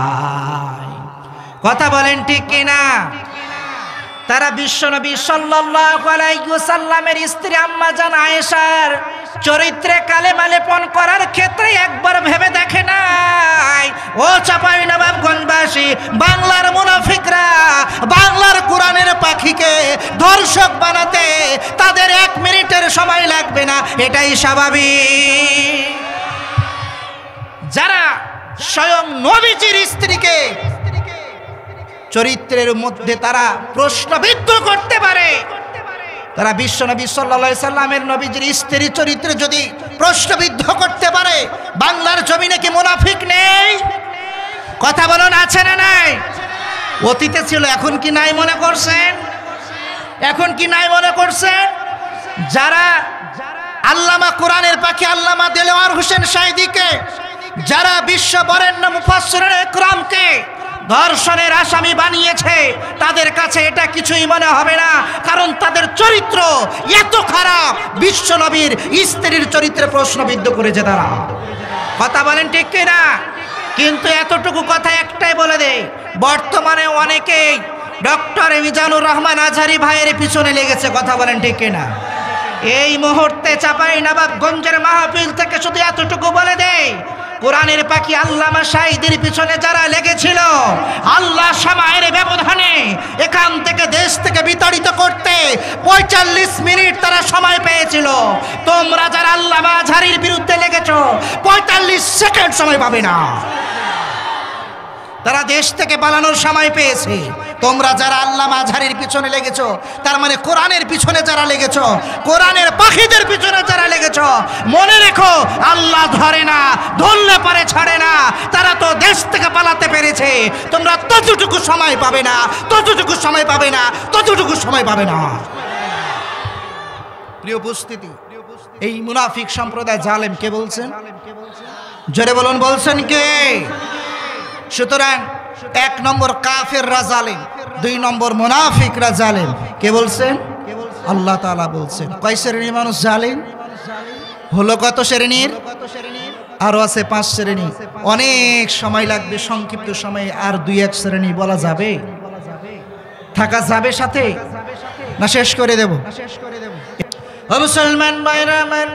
কথা বলেন ঠিক কিনা? তারা বিশ্বনবী সাল্লাল্লাহু আলাইহি ওয়াসাল্লামের স্ত্রী আম্মা জান আয়েশার চরিত্রে কালেমা লেপন করার ক্ষেত্রে একবার ভেবে দেখে নাই। ও চাঁপাইনবাবগঞ্জবাসী, বাংলার মুনাফিকরা বাংলার কোরআনের পাখিকে দর্শক বানাতে তাদের 1 মিনিটের সময় লাগবে না, এটাই স্বাভাবিক। যারা স্বয়ং নবীজির স্ত্রীকে চরিত্রের মধ্যে তারা প্রশ্নবিদ্ধ করতে পারে, তারা বিশ্বনবী সাল্লাল্লাহু আলাইহি সাল্লামের নবীজির স্ত্রী চরিত্রে যদি প্রশ্নবিদ্ধ করতে পারে, বাংলার জমিনে কি মুনাফিক নেই? কথা বলুন, আছে না নাই? অতীতে ছিল, এখন কি নাই মনে করছেন? এখন কি নাই মনে করছেন? যারা আল্লামা কোরআনের পাখি আল্লামা দেলোয়ার হোসেন সাঈদীকে, যারা বিশ্ব বরেণ্য মুফাসসিরে ইকরামকে ধর্ষণের আসামি বানিয়েছে, তাদের কাছে এটা কিছুই মনে হবে না, কারণ তাদের চরিত্র এত খারাপ, বিশ্ব নবীর স্ত্রীর চরিত্রে প্রশ্নবিদ্ধ করেছে তারা। কথা বলেন ঠিক কিনা? কিন্তু এতটুকু কথা একটাই বলে দেই, বর্তমানে অনেকেই ডক্টর মিজানুর রহমান আজহারি ভাইয়ের পিছনে লেগেছে। কথা বলেন ঠিক কিনা? এই মুহূর্তে চাঁপাইনবাবগঞ্জের মাহফিল থেকে শুধু এতটুকু বলে দেই, কোরআনের পাখি আল্লামা সাঈদীর পিছনে যারা লেগেছিল, আল্লাহ সময়ের ব্যবধানে এখান থেকে দেশ থেকে বিতাড়িত করতে ৪৫ মিনিট তারা সময় পেয়েছিল। তোমরা যারা আল্লামা আজহারির বিরুদ্ধে লেগেছো, ৪৫ সেকেন্ড সময় পাবে না। তারা দেশ থেকে পালানোর সময় পেয়েছে। তোমরা যারা আল্লামা আজহারির পিছনে লেগেছো, তার মানে কোরআনের পিছনে যারা লেগেছো, কোরআনের পাখিদের পিছনে যারা লেগেছো, মনে রেখো আল্লাহ ধরে না, ধরলে পারে ছাড়ে না। তারা তো দেশ থেকে পালাতে পেরেছে, তোমরা ততটুকু সময় পাবে না, ততটুকু সময় পাবে না, ততটুকু সময় পাবে না। প্রিয় উপস্থিতি, এই মুনাফিক সম্প্রদায় জালেম কে বলছেন? জোরে বলুন, বলছেন কে? সুতরাং ১ নম্বর কাফেররা জালেম, ২ নম্বর মুনাফিকরা জালেম। কে বলছেন? আল্লাহ তাআলা বলছেন। কয় শ্রেণীর মানুষ জালেম? হলো কত শ্রেণীর? আরো আছে ৫ শ্রেণী। অনেক সময় লাগবে, সংক্ষিপ্ত সময়ে আর ২-১ শ্রেণী বলা যাবে? থাকা যাবে সাথে, না শেষ করে দেব? ও মুসলমান ভাইরা আমার,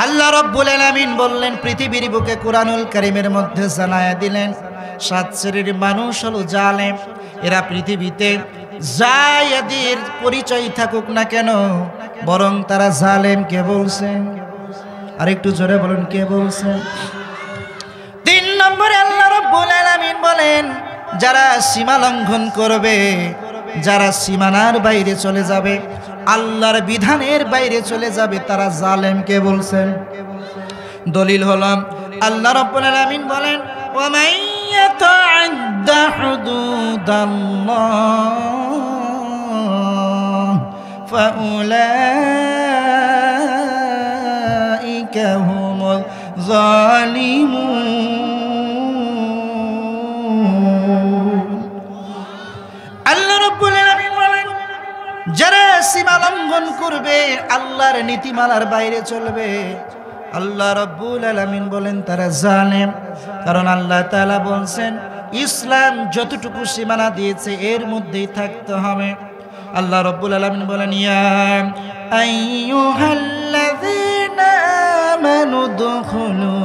আল্লাহ রাব্বুল আলামিন বললেন, পৃথিবীর বুকে কুরআনুল কারীমের মধ্যে জানায়া দিলেন ৭ শ্রেণীর মানুষ হলো জালেম। এরা পৃথিবীতে যাই এদের পরিচয় থাকুক না কেন, বরং তারা জালেম। কে বলছেন? আর একটু জোরে বলুন, কে বলছেন? ৩ নম্বরে আল্লাহ রাব্বুল আলামিন বলেন, যারা সীমা লঙ্ঘন করবে, যারা সীমানার বাইরে চলে যাবে, আল্লাহর বিধানের বাইরে চলে যাবে, তারা জালেম। কে বলছেন? দলিল হলো আল্লাহ রাব্বুল আলামিন বলেন, ওয়া মান ইয়াতাআদ্দা হুদুদাল্লাহ ফাউলাইকা হুমুল যালিমুন। আল্লাহ রাব্বুল আলামিন বলেন, যারা সীমা লঙ্ঘন করবে, আল্লাহর নীতিমালার বাইরে চলবে, আল্লাহ রাব্বুল আলামিন বলেন তারা জালেম। কারণ আল্লাহ তাআলা বলছেন, ইসলাম যতটুকু সীমানা দিয়েছে এর মধ্যেই থাকতে হবে। আল্লাহ রাব্বুল আলামিন বলেন, ইয়া আইয়ুহাল্লাযীনা আমানু দুখুলু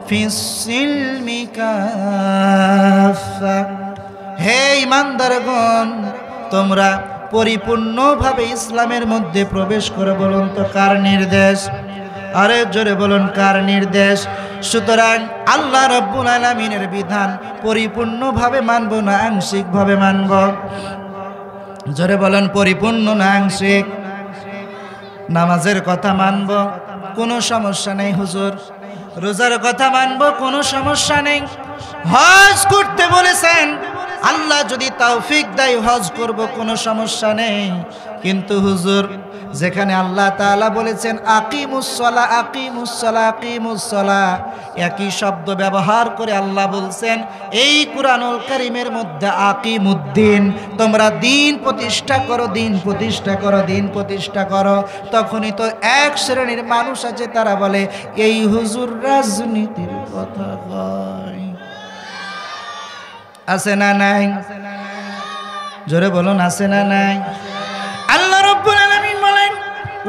ফিস-সিলমি কাফা। হে ঈমানদারগণ, তোমরা পরিপূর্ণভাবে ইসলামের মধ্যে প্রবেশ করে। বলুন তো কার নির্দেশ? আরে জোরে বলুন, কার নির্দেশ? সুতরাং আল্লাহ রাব্বুল আলামিনের বিধান পরিপূর্ণভাবে মানব না আংশিকভাবে মানব? জোরে বলেন, পরিপূর্ণ না আংশিক? নামাজের কথা মানব, কোনো সমস্যা নেই হুজুর। রোজার কথা মানব, কোনো সমস্যা নেই। হজ করতে বলেছেন, আল্লাহ যদি তৌফিক দেয় হজ করব, কোনো সমস্যা নেই। কিন্তু হুজুর, যেখানে আল্লাহ তাআলা বলেছেন আকিমুস সালাহ, আকিমুস সালাহ, আকিমুস সালাহ, একই শব্দ ব্যবহার করে আল্লাহ বলছেন এই কুরআনুল কারীমের মধ্যে আকিমুদ্দিন, তোমরা দিন প্রতিষ্ঠা করো, দিন প্রতিষ্ঠা করো, দিন প্রতিষ্ঠা করো। তখনই তো এক শ্রেণীর মানুষ আছে, তারা বলে এই হুজুর রাজনীতির কথা কয়। আছে না নাই? জোরে বলুন, আছে না নাই? আল্লাহ রাব্বুল আলামিন বলেন,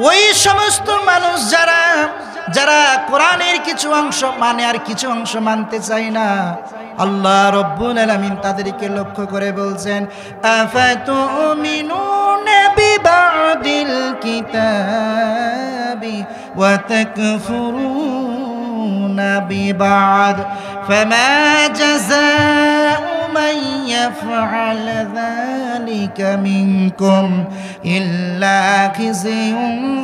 ওই সমস্ত মানুষ যারা কোরআনের কিছু অংশ মানে আর কিছু অংশ মানতে চায় না, আল্লাহ রাব্বুল আলামিন তাদেরকে লক্ষ্য করে বলছেন, আফাতুমিনুনা বিবাদিল কিতাবি ওয়া তাকফুরুনা বিবাদ ফামা জাযাউ من يفعل ذلك منكم إلا خزي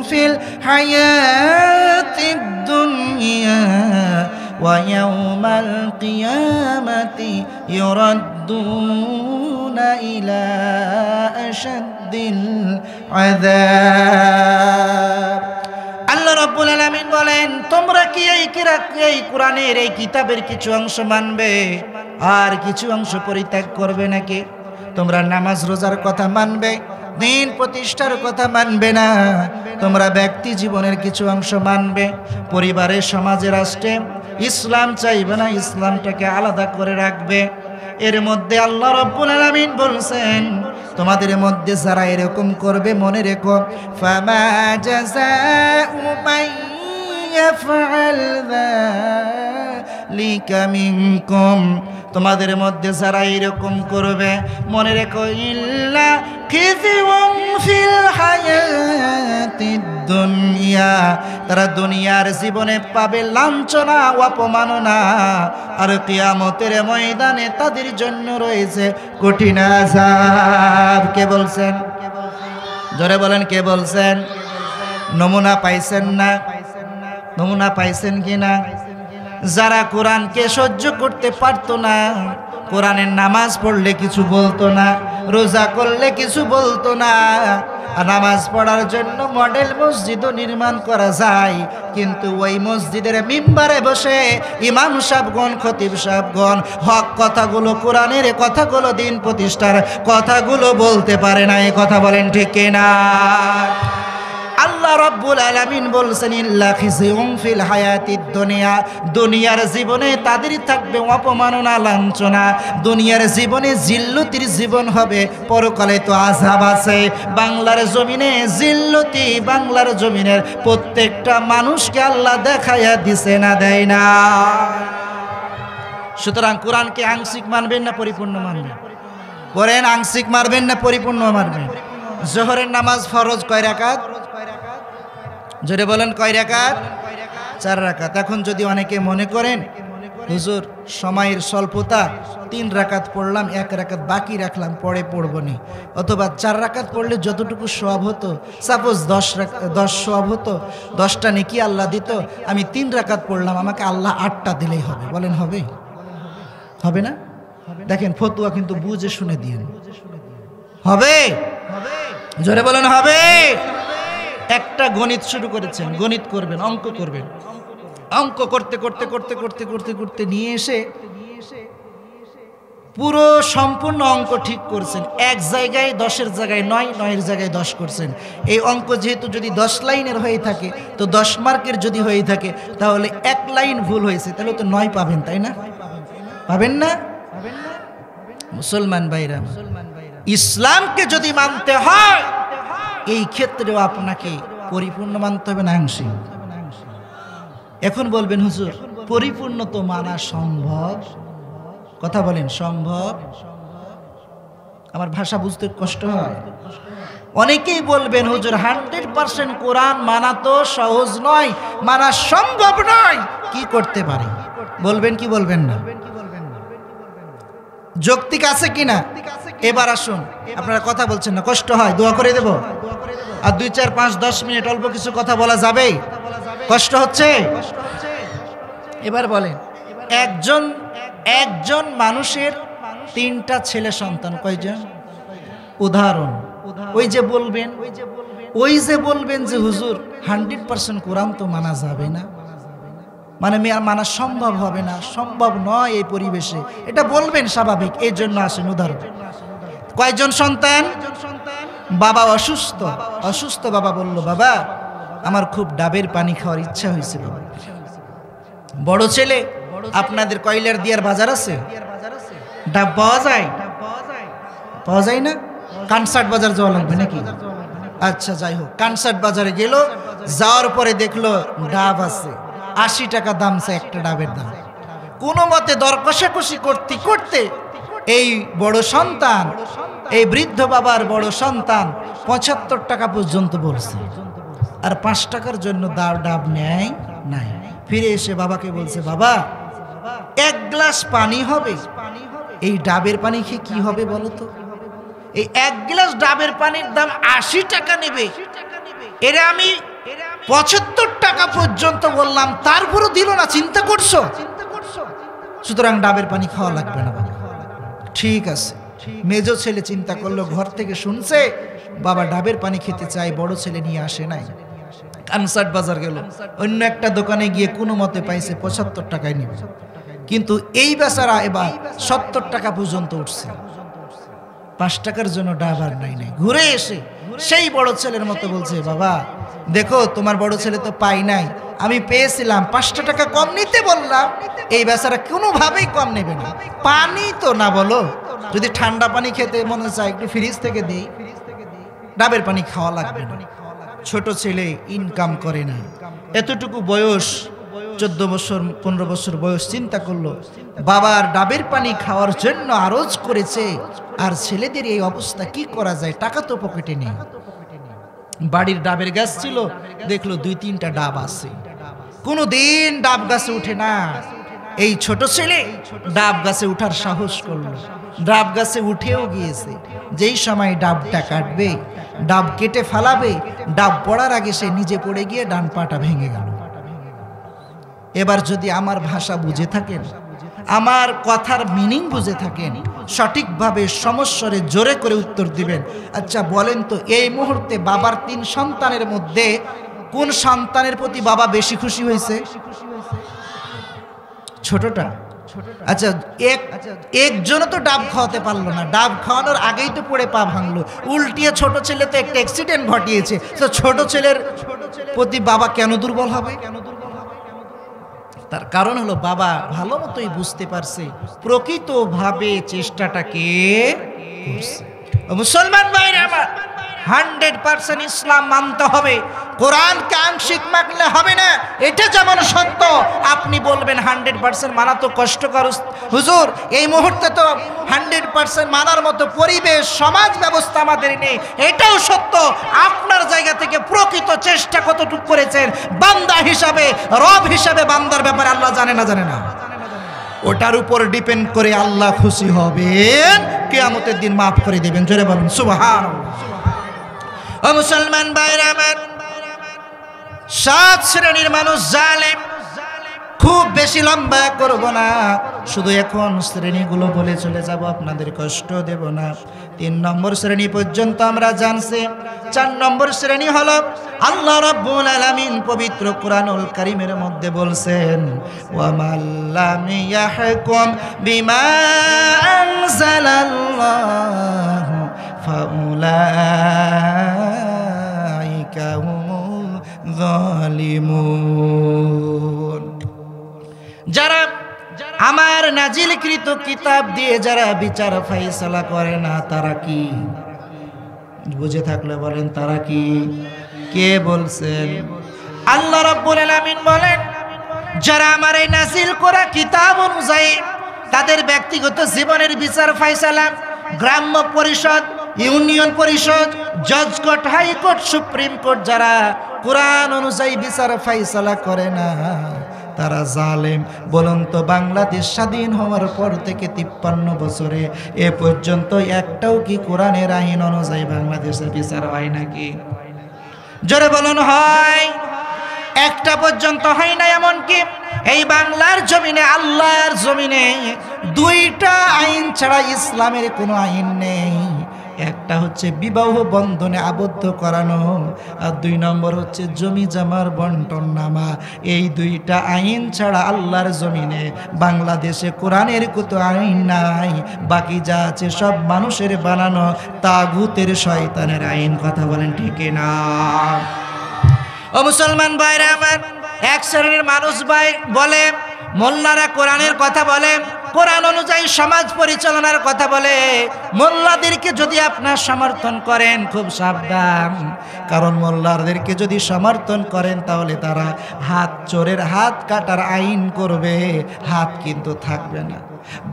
في الحياة الدنيا ওয়া ইয়াউমাল কিয়ামাতি ইউরাদ্দুনা ইলা আশাদ্দিল আযাব। আল্লাহ রাব্বুল আলামিন বলেন, তোমরা কি এই কোরআনের এই কিতাবের কিছু অংশ মানবে আর কিছু অংশ পরিত্যাগ করবে নাকি? তোমরা নামাজ রোজার কথা মানবে, দিন প্রতিষ্ঠার কথা মানবে না। তোমরা ব্যক্তি জীবনের কিছু অংশ মানবে, পরিবারে, সমাজে, রাষ্ট্রে ইসলাম চাইবে না, ইসলামটাকে আলাদা করে রাখবে। এর মধ্যে আল্লাহ রাব্বুল আলামিন বলছেন, তোমাদের মধ্যে যারা এরকম করবে মনে রেখো, ফামা জাযাউ মান ইয়াফআল যালিকা মিনকুম, তোমাদের মধ্যে যারা এরকম করবে মনে রেখো, ইল্লা খিযুন ফিল হায়াতিদ দুনিয়া, তারা দুনিয়ার জীবনে পাবে লাঞ্ছনা, অপমাননা, আর কিয়ামতের ময়দানে তাদের জন্য রয়েছে কঠিন আযাব। কে বলছেন? জোরে বলেন, কে বলছেন? নমুনা পাইছেন না? নমুনা পাইছেন কিনা? যারা কোরআনকে সহ্য করতে পারতো না, কোরআনের নামাজ পড়লে কিছু বলতো না, রোজা করলে কিছু বলতো না, নামাজ পড়ার জন্য মডেল মসজিদও নির্মাণ করা যায়, কিন্তু ওই মসজিদের মিম্বারে বসে ইমাম সাহেবগণ, খতিব সাহেবগণ হক কথাগুলো, কোরআনের কথাগুলো, দিন প্রতিষ্ঠার কথাগুলো বলতে পারে না। এই কথা বলেন ঠিক কিনা? আল্লাহ রাব্বুল আলামিন বলছেন, ইল্লা খিযুন ফিল হায়াতিদ দুনিয়া, দুনিয়ার জীবনে তাদের থাকবে অপমাননা, লাঞ্ছনা, দুনিয়ার জীবনে জিল্লতির জীবন হবে, পরকালে তো আযাব আছে। বাংলার জমিনে জিল্লতি, বাংলার জমিনের প্রত্যেকটা মানুষকে আল্লাহ দেখাইয়া দিছে না, দেয় না। সুতরাং কোরআনকে আংশিক মানবেন না পরিপূর্ণ মানবেন? বলেন, আংশিক মানবেন না পরিপূর্ণ মানবেন? জোহরের নামাজ ফরজ কয় রাকাত? জোরে বলেন, কয় রাকাত? 4 রাকাত। এখন যদি অনেকে মনে করেন, হুজুর সময়ের স্বল্পতা, 3 রাকাত পড়লাম, 1 রাকাত বাকি রাখলাম, পরে পড়বো নি, অথবা 4 রাকাত পড়লে যতটুকু সওয়াব হতো, সাপোজ 10 সওয়াব হতো, 10টা নেকি আল্লাহ দিত, আমি 3 রাকাত পড়লাম, আমাকে আল্লাহ 8টা দিলেই হবে। বলেন হবে? হবে না? দেখেন, ফতোয়া কিন্তু বুঝে শুনে দিয়েন। হবে? জোরে বলেন, হবে? একটা গণিত শুরু করেছেন, গণিত করবেন, অঙ্ক করবেন, অঙ্ক করতে করতে করতে করতে করতে করতে নিয়ে এসে পুরো সম্পূর্ণ অঙ্ক ঠিক করছেন, এক জায়গায় 10-এর জায়গায় 9, 9-এর জায়গায় 10 করছেন। এই অঙ্ক যেহেতু যদি 10 লাইনের হয়ে থাকে, তো 10 মার্কের যদি হয়ে থাকে, তাহলে 1 লাইন ভুল হয়েছে, তাহলে তো 9 পাবেন, তাই না? পাবেন না? মুসলমান ভাইরা, ইসলামকে যদি মানতে হয়, এই ক্ষেত্রেও আপনাকে পরিপূর্ণ মানতে হবে না আংশিক? এখন বলবেন, হুজুর পরিপূর্ণ তো মানা সম্ভব। কথা বলেন, সম্ভব? আমার ভাষা বুঝতে কষ্ট হয়। অনেকেই বলবেন, হুজুর 100% কোরআন মানা তো সহজ নয়, মানা সম্ভব নয়, কি করতে পারে? বলবেন কি বলবেন না? যৌক্তিক আছে কিনা? এবার আসুন, আপনারা কথা বলছেন না, কষ্ট হয়, দোয়া করে দেব। আর 2, 4, 5, 10 মিনিট অল্প কিছু কথা বলা যাবে? কষ্ট হচ্ছে? এবার বলেন, একজন মানুষের 3টা ছেলে সন্তান, কয়জন? উদাহরণ, ওই যে বলবেন যে হুজুর 100% কোরআন তো মানা যাবে না, মানে মানা সম্ভব হবে না, সম্ভব নয় এই পরিবেশে, এটা বলবেন স্বাভাবিক। এই জন্য আসেন উদাহরণ। কয়জন সন্তান? বাবা অসুস্থ বাবা বলল, বাবা আমার খুব ডাবের পানি খাওয়ার ইচ্ছা হয়েছে। বড় ছেলে, আপনাদের কয়লার দিয়ার বাজার আছে, ডাব পাওয়া যায়? পাওয়া যায় না? কানসার্ট বাজার যাওয়া লাগবে নাকি? আচ্ছা, যাই হোক, কানসার্ট বাজারে গেল, যাওয়ার পরে দেখলো ডাব আছে, 80 টাকা দাম, একটা ডাবের দাম। কোনো মতে দর কষাকষি করতে করতে এই বড় সন্তান, এই বৃদ্ধ বাবার বড় সন্তান 75 টাকা পর্যন্ত বলছে, আর 5 টাকার জন্য ডাব নেয় নাই। ফিরে এসে বাবাকে বলছে, বাবা 1 গ্লাস পানি হবে, এই ডাবের পানি খেয়ে কি হবে বলো তো? এই 1 গ্লাস ডাবের পানির দাম 80 টাকা নেবে, এরা আমি 75 টাকা পর্যন্ত বললাম, তারপরও দিল না। চিন্তা করছো? সুতরাং ডাবের পানি খাওয়া লাগবে না বাবা। ঠিক আছে। মেজো ছেলে চিন্তা করলো, ঘর থেকে শুনছে বাবা ডাবের পানি খেতে চাই, বড় ছেলে নিয়ে আসে নাই। কানসার্ট বাজার গেল, অন্য একটা দোকানে গিয়ে কোনো মতে পাইছে 75 টাকায় নিবে, কিন্তু এই বেচারা এবার 70 টাকা পর্যন্ত উঠছে। 5 টাকার জন্য ডাব আর নাই। ঘুরে এসে সেই বড় ছেলের মতো বলছে, বাবা দেখো তোমার বড় ছেলে তো পাই নাই, আমি পেয়েছিলাম, 5 টাকা কম নিতে বললাম। এই বেচারা কোনোভাবেই কম নেবে না। পানি তো না বলো, যদি ঠান্ডা পানি খেতে মনে চায় একটু ফ্রিজ থেকে দেই, ডাবের পানি খাওয়া লাগবে না। ছোট ছেলে ইনকাম করে না, এতটুকু বয়স, 14 বছর 15 বছর বয়স, চিন্তা করলো বাবার ডাবের পানি খাওয়ার জন্য আরজ করেছে, আর ছেলেদের এই অবস্থা, কি করা যায়, টাকা তো পকেটে নেই। বাড়ির ডাবের গাছ ছিল, দেখলো 2-3টা ডাব আছে, কোনোদিন ডাব গাছে উঠে না। এই ছোট ছেলে ডাব গাছে উঠার সাহস করলো, ডাব গাছে উঠেও গিয়েছে। যেই সময় ডাবটা কাটবে, ডাব কেটে ফালাবে, ডাব পড়ার আগে সে নিজে পড়ে গিয়ে ডান পাটা ভেঙে গেল। এবার যদি আমার ভাষা বুঝে থাকেন, আমার কথার মিনিং বুঝে থাকেন, সঠিকভাবে সমস্বরে জোরে করে উত্তর দিবেন। আচ্ছা বলেন তো, এই মুহূর্তে বাবার 3 সন্তানের মধ্যে কোন সন্তানের প্রতি বাবা বেশি খুশি হয়েছে? ছোটটা। আচ্ছা একজনও তো ডাব খাওয়াতে পারলো না, ডাব খাওয়ানোর আগেই তো পড়ে পা ভাঙলো, উল্টিয়ে ছোট ছেলে তো একটা অ্যাক্সিডেন্ট ঘটিয়েছে। তো ছোট ছেলের প্রতি বাবা কেন দুর্বল হবে? তার কারণ হলো বাবা ভালো মতোই বুঝতে পারছে প্রকৃতভাবে চেষ্টাটাকে করছে। মুসলমান ভাইরা আমার, 100% ইসলাম মানতে হবে, কোরআনকে আংশিক মানলে হবে না। এটা যেমন সত্য, আপনি বলবেন 100% মানা তো কষ্টকর হুজুর, এই মুহূর্তে তো 100% মানার মতো পরিবেশ সমাজ ব্যবস্থা আমাদের নেই, এটাও সত্য। আপনার জায়গা থেকে প্রকৃত চেষ্টা কতটুকু করেছেন বান্দা হিসাবে, রব হিসাবে বান্দার ব্যাপারে আল্লাহ জানে না জানে না, ওটার উপর ডিপেন্ড করে আল্লাহ খুশি হবেন, কিয়ামতের দিন মাফ করে দিবেন। জোরে বলুন সুবহানাল্লাহ। ও মুসলমান ভাইরা আমার, 7 শ্রেণীর মানুষ জালেম। খুব বেশি লম্বা করব না, শুধু এখন শ্রেণীগুলো বলে চলে যাব, আপনাদের কষ্ট দেব না। 3 নম্বর শ্রেণী পর্যন্ত আমরা জানছি। 4 নম্বর শ্রেণী হলো আল্লাহ রাব্বুল আলামিন পবিত্র কোরআনুল কারীমের মধ্যে বলছেন, ওয়া মাল্লাম ইয়াহকুম বিমা আনজালাল্লাহু ফাউলাইকা হুমুল যালিমুন। যারা আমার নাজিলকৃত কিতাব দিয়ে যারা বিচার ফায়সালা করে না, তারা কি? বুঝে থাকলে বলেন তারা কি? কে বলছেন? আল্লাহ রাব্বুল আলামিন বলেন, যারা আমার এই নাজিল করা কিতাব অনুযায়ী তাদের ব্যক্তিগত জীবনের বিচার ফায়সালা, গ্রাম্য পরিষদ, ইউনিয়ন পরিষদ, জজ কোর্ট, হাইকোর্ট, সুপ্রিম কোর্ট, যারা কোরআন অনুযায়ী বিচার ফায়সালা করে না, তারা জালেম। বলুন তো, বাংলাদেশ স্বাধীন হওয়ার পর থেকে 53 বছরে এ পর্যন্ত একটাও কি কোরআনের আইন অনুযায়ী বাংলাদেশের বিচার হয় নাকি? জোরে বলুন হয়? একটা পর্যন্ত হয় না। এমনকি এই বাংলার জমিনে, আল্লাহর জমিনে 2টা আইন ছাড়া ইসলামের কোনো আইন নেই। একটা হচ্ছে বিবাহ বন্ধনে আবদ্ধ করানো, আর 2 নম্বর হচ্ছে জমি জামার বন্টন নামা। এই 2টা আইন ছাড়া আল্লাহর জমিনে বাংলাদেশে কোরআনের কোনো আইন নাই। বাকি যা আছে সব মানুষের বানানো তাগুতের শয়তানের আইন। কথা বলেন ঠিক না? ও মুসলমান ভাইরা আমার, এক শ্রেণীর মানুষ ভাই বলে, মোল্লারা কোরআনের কথা বলে, কোরআন অনুযায়ী সমাজ পরিচালনার কথা বলে। মোল্লাদেরকে যদি আপনার সমর্থন করেন, খুব সাবধান, কারণ মোল্লাদেরকে যদি সমর্থন করেন তাহলে তারা হাত চোরের হাত কাটার আইন করবে, হাত কিন্তু থাকবে না।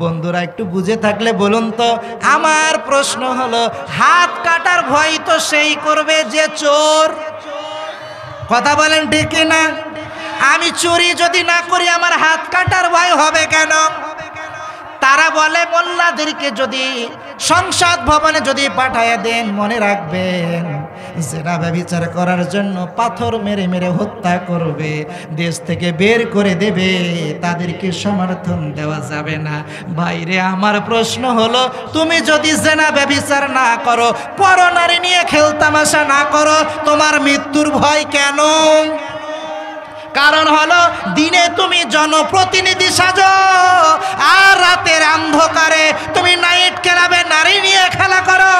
বন্ধুরা একটু বুঝে থাকলে বলুন তো, আমার প্রশ্ন হলো, হাত কাটার ভয় তো সেই করবে যে চোর। কথা বলেন ঠিক না? আমি চুরি যদি না করি আমার হাত কাটার ভয় হবে কেন? তারা বলে মোল্লাদেরকে যদি সংসদ ভবনে যদি পাঠায় দেন, মনে রাখবেন জেনা ব্যভিচার করার জন্য পাথর মেরে মেরে হত্যা করবে, দেশ থেকে বের করে দেবে, তাদেরকে সমর্থন দেওয়া যাবে না। বাইরে আমার প্রশ্ন হলো, তুমি যদি জেনা ব্যভিচার না করো, পরনারী নিয়ে খেলতামাশা না করো, তোমার মৃত্যুর ভয় কেন? কারণ হলো দিনে তুমি জনপ্রতিনিধি সাজো আর রাতের অন্ধকারে তুমি নাইট ক্লাবে নারী নিয়ে খেলা করো।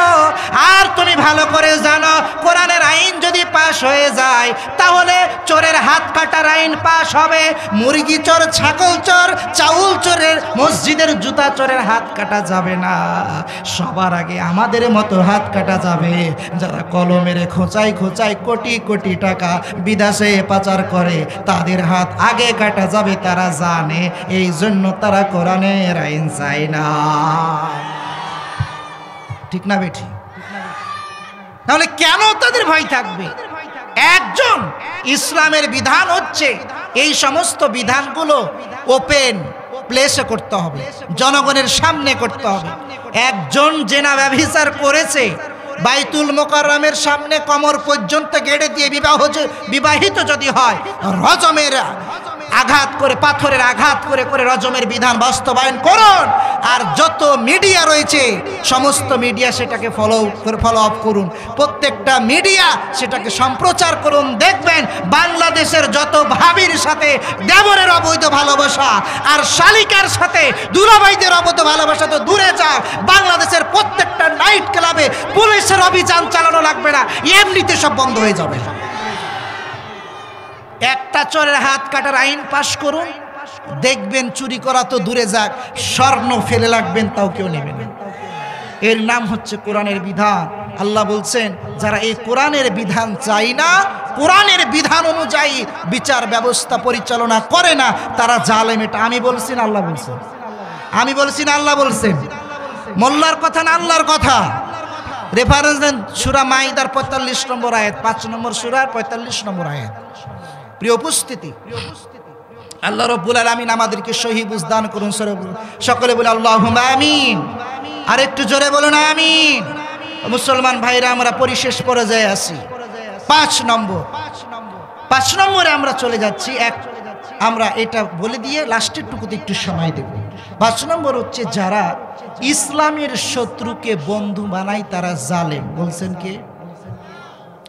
আর তুমি ভালো করে জানো কোরআনের আইন যদি পাশ হয়ে যায় তাহলে চোরের হাত কাটার আইন পাশ হবে। মুরগি চোর, ছাগল চোর, চাউল চোরের, মসজিদের জুতা চোরের হাত কাটা যাবে না। সবার আগে আমাদের মতো হাত কাটা যাবে যারা কলমের খোঁচায় খোঁচায় কোটি কোটি টাকা বিদেশে পাচার করে, তাদের হাত আগে কাটা যাবে। তারা জানে, এই জন্য তারা কোরআনের আইন চায় না। ঠিক না বেঠি? তাহলে কেন তাদের ভয় থাকবে? একজন ইসলামের বিধান হচ্ছে এই সমস্ত বিধানগুলো ওপেন প্লেসে করতে হবে, জনগণের সামনে করতে হবে। একজন জেনা ব্যভিচার করেছে, বাইতুল মোকাররমের সামনে কমর পর্যন্ত গেড়ে দিয়ে বিবাহিত যদি হয়, রজমের আঘাত করে, পাথরের আঘাত করে করে রজমের বিধান বাস্তবায়ন করুন। আর যত মিডিয়া রয়েছে সমস্ত মিডিয়া সেটাকে ফলো আপ করুন, প্রত্যেকটা মিডিয়া সেটাকে সম্প্রচার করুন। দেখবেন বাংলাদেশের যত ভাবির সাথে দেবরের অবৈধ ভালোবাসা আর শালিকার সাথে দুলাভাইদের অবৈধ ভালোবাসা তো দূরে যাক, বাংলাদেশের প্রত্যেকটা নাইট ক্লাবে পুলিশের অভিযান চালানো লাগবে না, এমনিতে সব বন্ধ হয়ে যাবে। একটা চোরের হাত কাটার আইন পাশ করুন, দেখবেন চুরি করা তো দূরে যাক, স্বর্ণ ফেলে লাগবেন তাও কেউ নেবে না। এর নাম হচ্ছে কোরআনের বিধান। আল্লাহ বলছেন যারা এই কোরআনের বিধান চাই না, কোরআনের বিধান অনুযায়ী বিচার ব্যবস্থা পরিচালনা করে না, তারা জালেম। এটা আমি বলছি না আল্লাহ বলছেন? আমি বলছি না আল্লাহ বলছেন? মোল্লার কথা না আল্লাহর কথা? রেফারেন্স দেন সূরা মাইদার 45 নম্বর আয়াত, 5 নম্বর সূরার 45 নম্বর আয়াত। প্রিয় উপস্থিতি, আল্লাহ রাব্বুল আলামিন আমাদেরকে সহি বুঝ দান করুন। সকলে বলে আল্লাহুম্মা আমিন। আর একটু জোরে বলুন আমিন। মুসলমান ভাইরা, আমরা পরিশেষ পর্যায়ে আছি। 5 নম্বরে আমরা চলে যাচ্ছি। আমরা এটা বলে দিয়ে লাস্টের টুকুতে একটু সময় দেব। 5 নম্বর হচ্ছে যারা ইসলামের শত্রুকে বন্ধু বানায় তারা জালেম। বলছেন কে?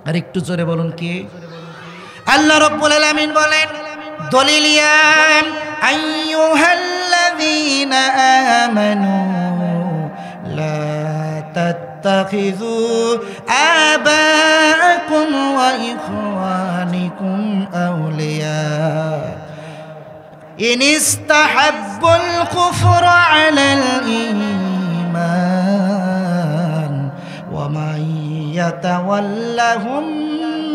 আর একটু জোরে বলুন কে? আল্লাহ রাব্বুল আলামিন বলেন, দলিল ইয়া আইয়ুহাল্লাযীনা আমানু লা তাত্তাখিযু আবাআকুম ওয়া ইখওয়ানিকুম আউলিয়া ইন ইসতাহাব্বুল কুফরা আলাল ঈমান ওয়া মান ইয়াতাওয়াল্লাহুম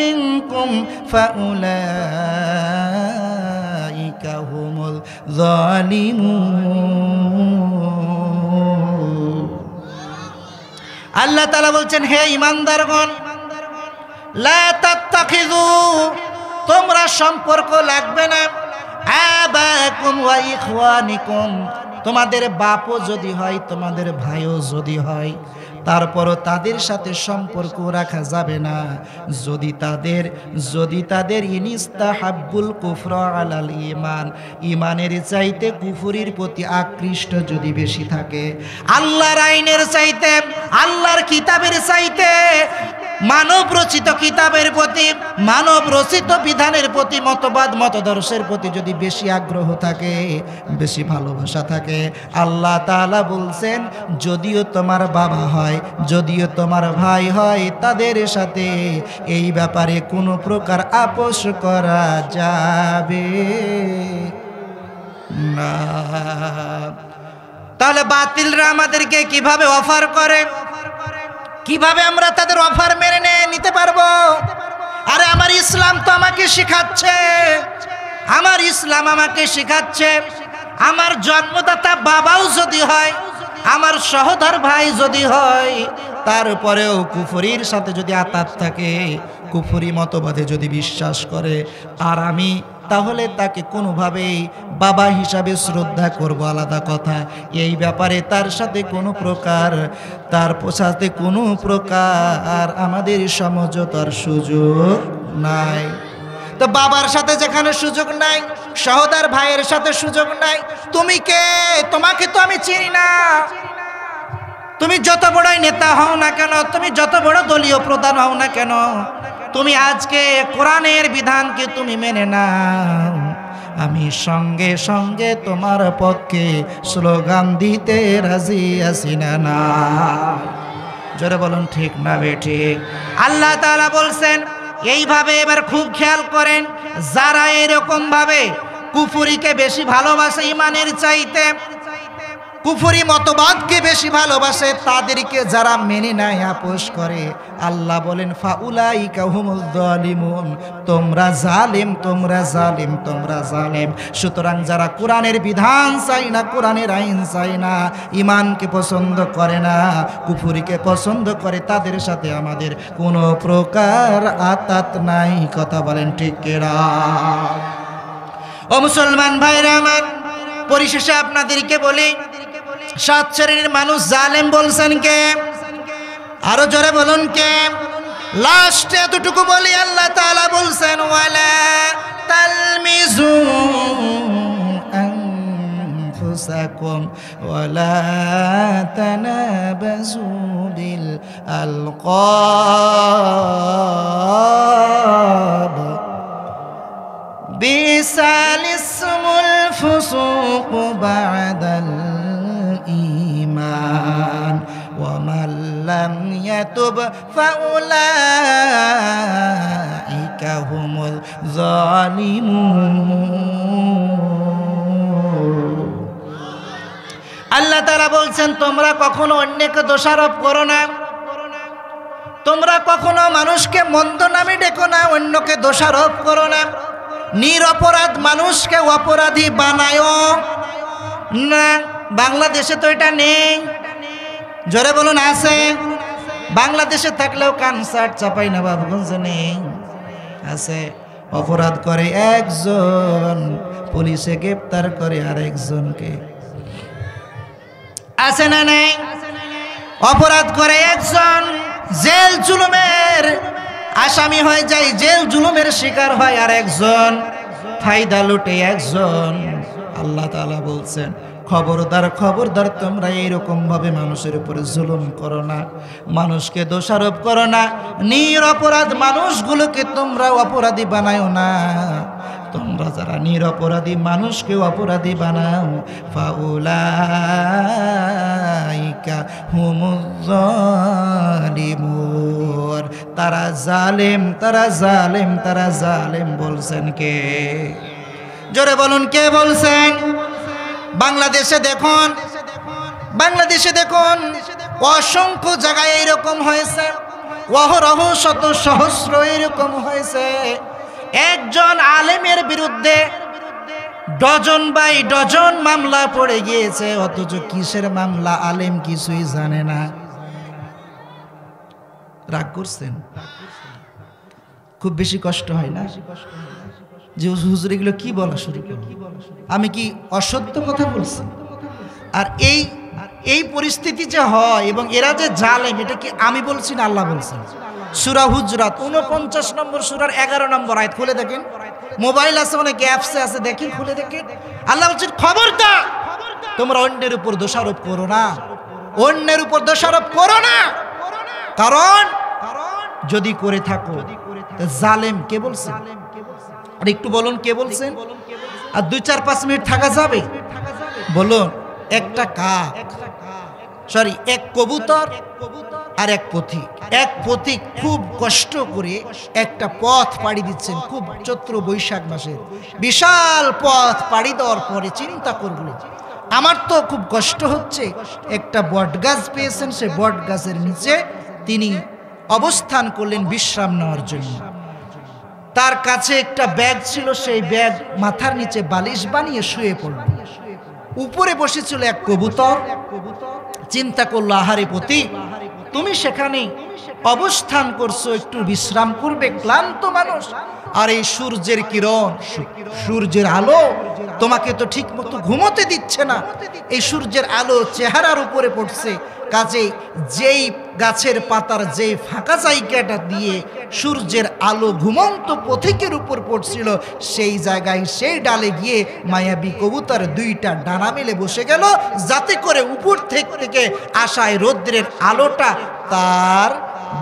মিনকুম ফাউলাইকা হুমুল যালিমুন। আল্লাহ তাআলা বলছেন, হে ঈমানদারগণ, লা তাত্তাখিযু, তোমরা সম্পর্ক লাগবে না, আবাকুম ওয়া ইখওয়ানিকুম, তোমাদের বাপও যদি হয়, তোমাদের ভাইও যদি হয়, তারপরও তাদের সাথে সম্পর্ক রাখা যাবে না যদি তাদের ইনিস্তাহাব্বুল কুফরা আলাল ঈমান, ঈমানের চাইতে কুফরির প্রতি আকৃষ্ট যদি বেশি থাকে, আল্লাহর আইনের চাইতে, আল্লাহর কিতাবের চাইতে, মানব রচিত কিতাবের প্রতি, মানব রচিত বিধানের প্রতি, মতবাদ মতদর্শের প্রতি যদি বেশি আগ্রহ থাকে, বেশি ভালোবাসা থাকে, আল্লাহ তাআলা বলছেন যদিও তোমার বাবা হয়, যদিও তোমার ভাই হয়, তাদের সাথে এই ব্যাপারে কোনো প্রকার আপোষ করা যাবে না। তাহলে বাতিলরা আমাদেরকে কিভাবে অফার করে, কিভাবে আমরা তাদের অফার মেনে নিতে পারবো? আরে আমার ইসলাম তো আমাকে শেখাচ্ছে, আমার ইসলাম আমাকে শেখাচ্ছে, আমার জন্মদাতা বাবাও যদি হয়, আমার সহোদর ভাই যদি হয়, তারপরেও কুফরির সাথে যদি আতাত থাকে, কুফরি মতবাদে যদি বিশ্বাস করে আর আমি, তাহলে তাকে কোনোভাবেই বাবা হিসাবে শ্রদ্ধা করব আলাদা কথা, এই ব্যাপারে তার সাথে কোনো প্রকার আমাদের সমঝোতার সুযোগ নাই। তো বাবার সাথে যেখানে সুযোগ নাই, সহোদর ভাইয়ের সাথে সুযোগ নাই, তুমি কে? তোমাকে তো আমি চিনি না। তুমি যত বড়ই নেতা হও না কেন, তুমি যত বড় দলীয় প্রধান হও না কেন, তুমি আজকে কোরআনের বিধানকে তুমি মেনে নাও, আমি সঙ্গে সঙ্গে তোমার পক্ষে স্লোগান দিতে রাজি আছি না। জোরে বলুন ঠিক না বেঠিক? আল্লাহ তাআলা বলছেন এইভাবে। এবার খুব খেয়াল করেন, যারা এরকম ভাবে কুফরিকে বেশি ভালোবাসে ইমানের চাইতে, কুফরি মতবাদকে বেশি ভালোবাসে, তাদেরকে যারা মেনে নেয়, আপোষ করে, আল্লাহ বলেন ফাউলাইকা হুমুজ জালিমুন, তোমরা জালিম, তোমরা জালিম, তোমরা জালিম। সুতরাং যারা কোরআনের বিধান চাই না, কোরআনের আইন চাই না, ইমানকে পছন্দ করে না, কুফরিকে পছন্দ করে, তাদের সাথে আমাদের কোনো প্রকার আতাত নাই। কথা বলেন ঠিক কিনা? ও মুসলমান ভাইরা আমার, পরিশেষে আপনাদেরকে বলি, 7 শ্রেণীর মানুষ জালেম বলছেন কে? আরো জোরে বলুন কে? লাস্টে এতটুকু বলি, আল্লাহ তাআলা বলছেন ওয়ালা তালমিজু আনফুসাকুম ওয়ালা তানাবাজু বিল আলকাব বিসাল ইসমুল ফুসুক বাদাল ঈমান ওয়া মান লাম ইয়াতুব ফাউলাইকা হুমুল জালিমুন। আল্লাহ তাআলা বলছেন তোমরা কখনো অন্যকে দোষারোপ করো না, তোমরা কখনো মানুষকে মন্দ নামে ডেকো না, অন্যকে দোষারোপ করো না, নিরপরাধ মানুষকে অপরাধী বানায়ও না। বাংলাদেশে তো এটা নেই। জোরে বলুন আছে? বাংলাদেশে থাকলেও কানসার্ট চাপাই না বাবুগঞ্জে নেই, আছে। অপরাধ করে একজন, পুলিশে গ্রেফতার করে আরেকজনকে, আছে না নেই? অপরাধ করে একজন, জেল জুলুমের আসামি হয়ে যায়, জেল জুলুমের শিকার হয় আর একজন, ফায়দা লুটে একজন। আল্লাহ তাআলা বলছেন খবরদার, খবরদার, তোমরা এইরকম ভাবে মানুষের উপরে জুলুম করো না, মানুষকে দোষারোপ করো না, নিরপরাধ মানুষগুলোকে তোমরা অপরাধী বানায়ো না। তোমরা যারা নিরপরাধী মানুষকে অপরাধী বানাও, ফাউলাইকা হুমুজ জালিমুন, তারা জালেম, তারা জালেম, তারা জালেম। বলছেন কে? জোরে বলুন কে বলছেন? বাংলাদেশে দেখুন, বাংলাদেশে দেখুন, অসংখ্য জায়গায় এইরকম হয়েছে, অহরহ শত সহস্র এরকম হয়েছে। একজন আলেমের বিরুদ্ধে ডজন বাই ডজন মামলা পড়ে গিয়েছে, অথচ কিসের মামলা আলেম কিছুই জানে না। রাগ করছেন? খুব বেশি কষ্ট হয় না যে হুজুর এগুলো কি বলা শুরু করল? আমি কি অসত্য কথা বলছি? আর এই পরিস্থিতি যে হয় এবং এরা যে জালেম, এটা কি আমি বলছি না আল্লাহ বলছেন? সূরা হুজরাত 49 নম্বর সূরার 11 নম্বর আয়াত খুলে দেখেন। মোবাইল আছে, অনেক অ্যাপসে আছে, দেখেন, খুলে দেখেন। আল্লাহ বলছেন খবরদার তোমরা অন্যের উপর দোষারোপ করো না, অন্যের উপর দোষারোপ করো না, কারণ যদি করে থাকো জালেম কে বলছেন? আর একটু বলুন কে বলছেন? আর 2-4-5 মিনিট থাকা যাবে? বলুন। একটা কাক, সরি, এক কবুতর আর এক পথিক। এক পথিক খুব কষ্ট করে একটা পথ পাড়ি দিচ্ছেন, খুব চৈত্র বৈশাখ মাসে বিশাল পথ পাড়ি দেওয়ার পরে চিন্তা করলেন আমার তো খুব কষ্ট হচ্ছে। একটা বট গাছ পেয়েছেন, সে বট গাছের নিচে তিনি অবস্থান করলেন বিশ্রাম নেওয়ার জন্য। তার কাছে একটা ব্যাগ ছিল, সেই ব্যাগ মাথার নিচে বালিশ বানিয়ে শুয়ে পড়ল। উপরে বসেছিল এক কবুতর। চিন্তা করলো আহারে পথিক, তুমি সেখানে অবস্থান করছো, একটু বিশ্রাম করবে, ক্লান্ত মানুষ। আর এই সূর্যের কিরণ, সূর্যের আলো তোমাকে তো ঠিক মতো ঘুমোতে দিচ্ছে না। এই সূর্যের আলো চেহারার উপরে পড়ছে, কাজে যেই গাছের পাতার যে ফাঁকা জায়গাটা দিয়ে সূর্যের আলো ঘুমন্ত পথিকের উপর পড়ছিল, সেই জায়গায় সেই ডালে গিয়ে মায়াবী কবুতর দুইটা ডানা মেলে বসে গেল, যাতে করে উপর থেকে আসায় রৌদ্রের আলোটা তার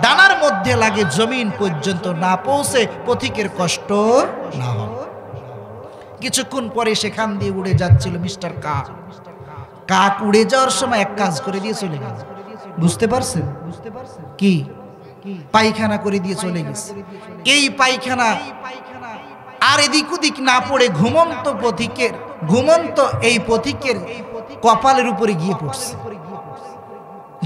ডানার মধ্যে লাগে, জমিন পর্যন্ত না পৌঁছে পথিকের কষ্ট না হয়। কিছুক্ষণ পরে সেখান দিয়ে উড়ে যাচ্ছিল মিস্টার কাক। কাক উড়ে যাওয়ার সময় এক কাজ করে দিয়ে চলে গেল। বুঝতে পারছেন কি? পায়খানা করে দিয়ে চলে গেছে। এই পায়খানা আর এদিক ওদিক না পড়ে ঘুমন্ত এই পথিকের কপালের উপরে গিয়ে পড়ছে।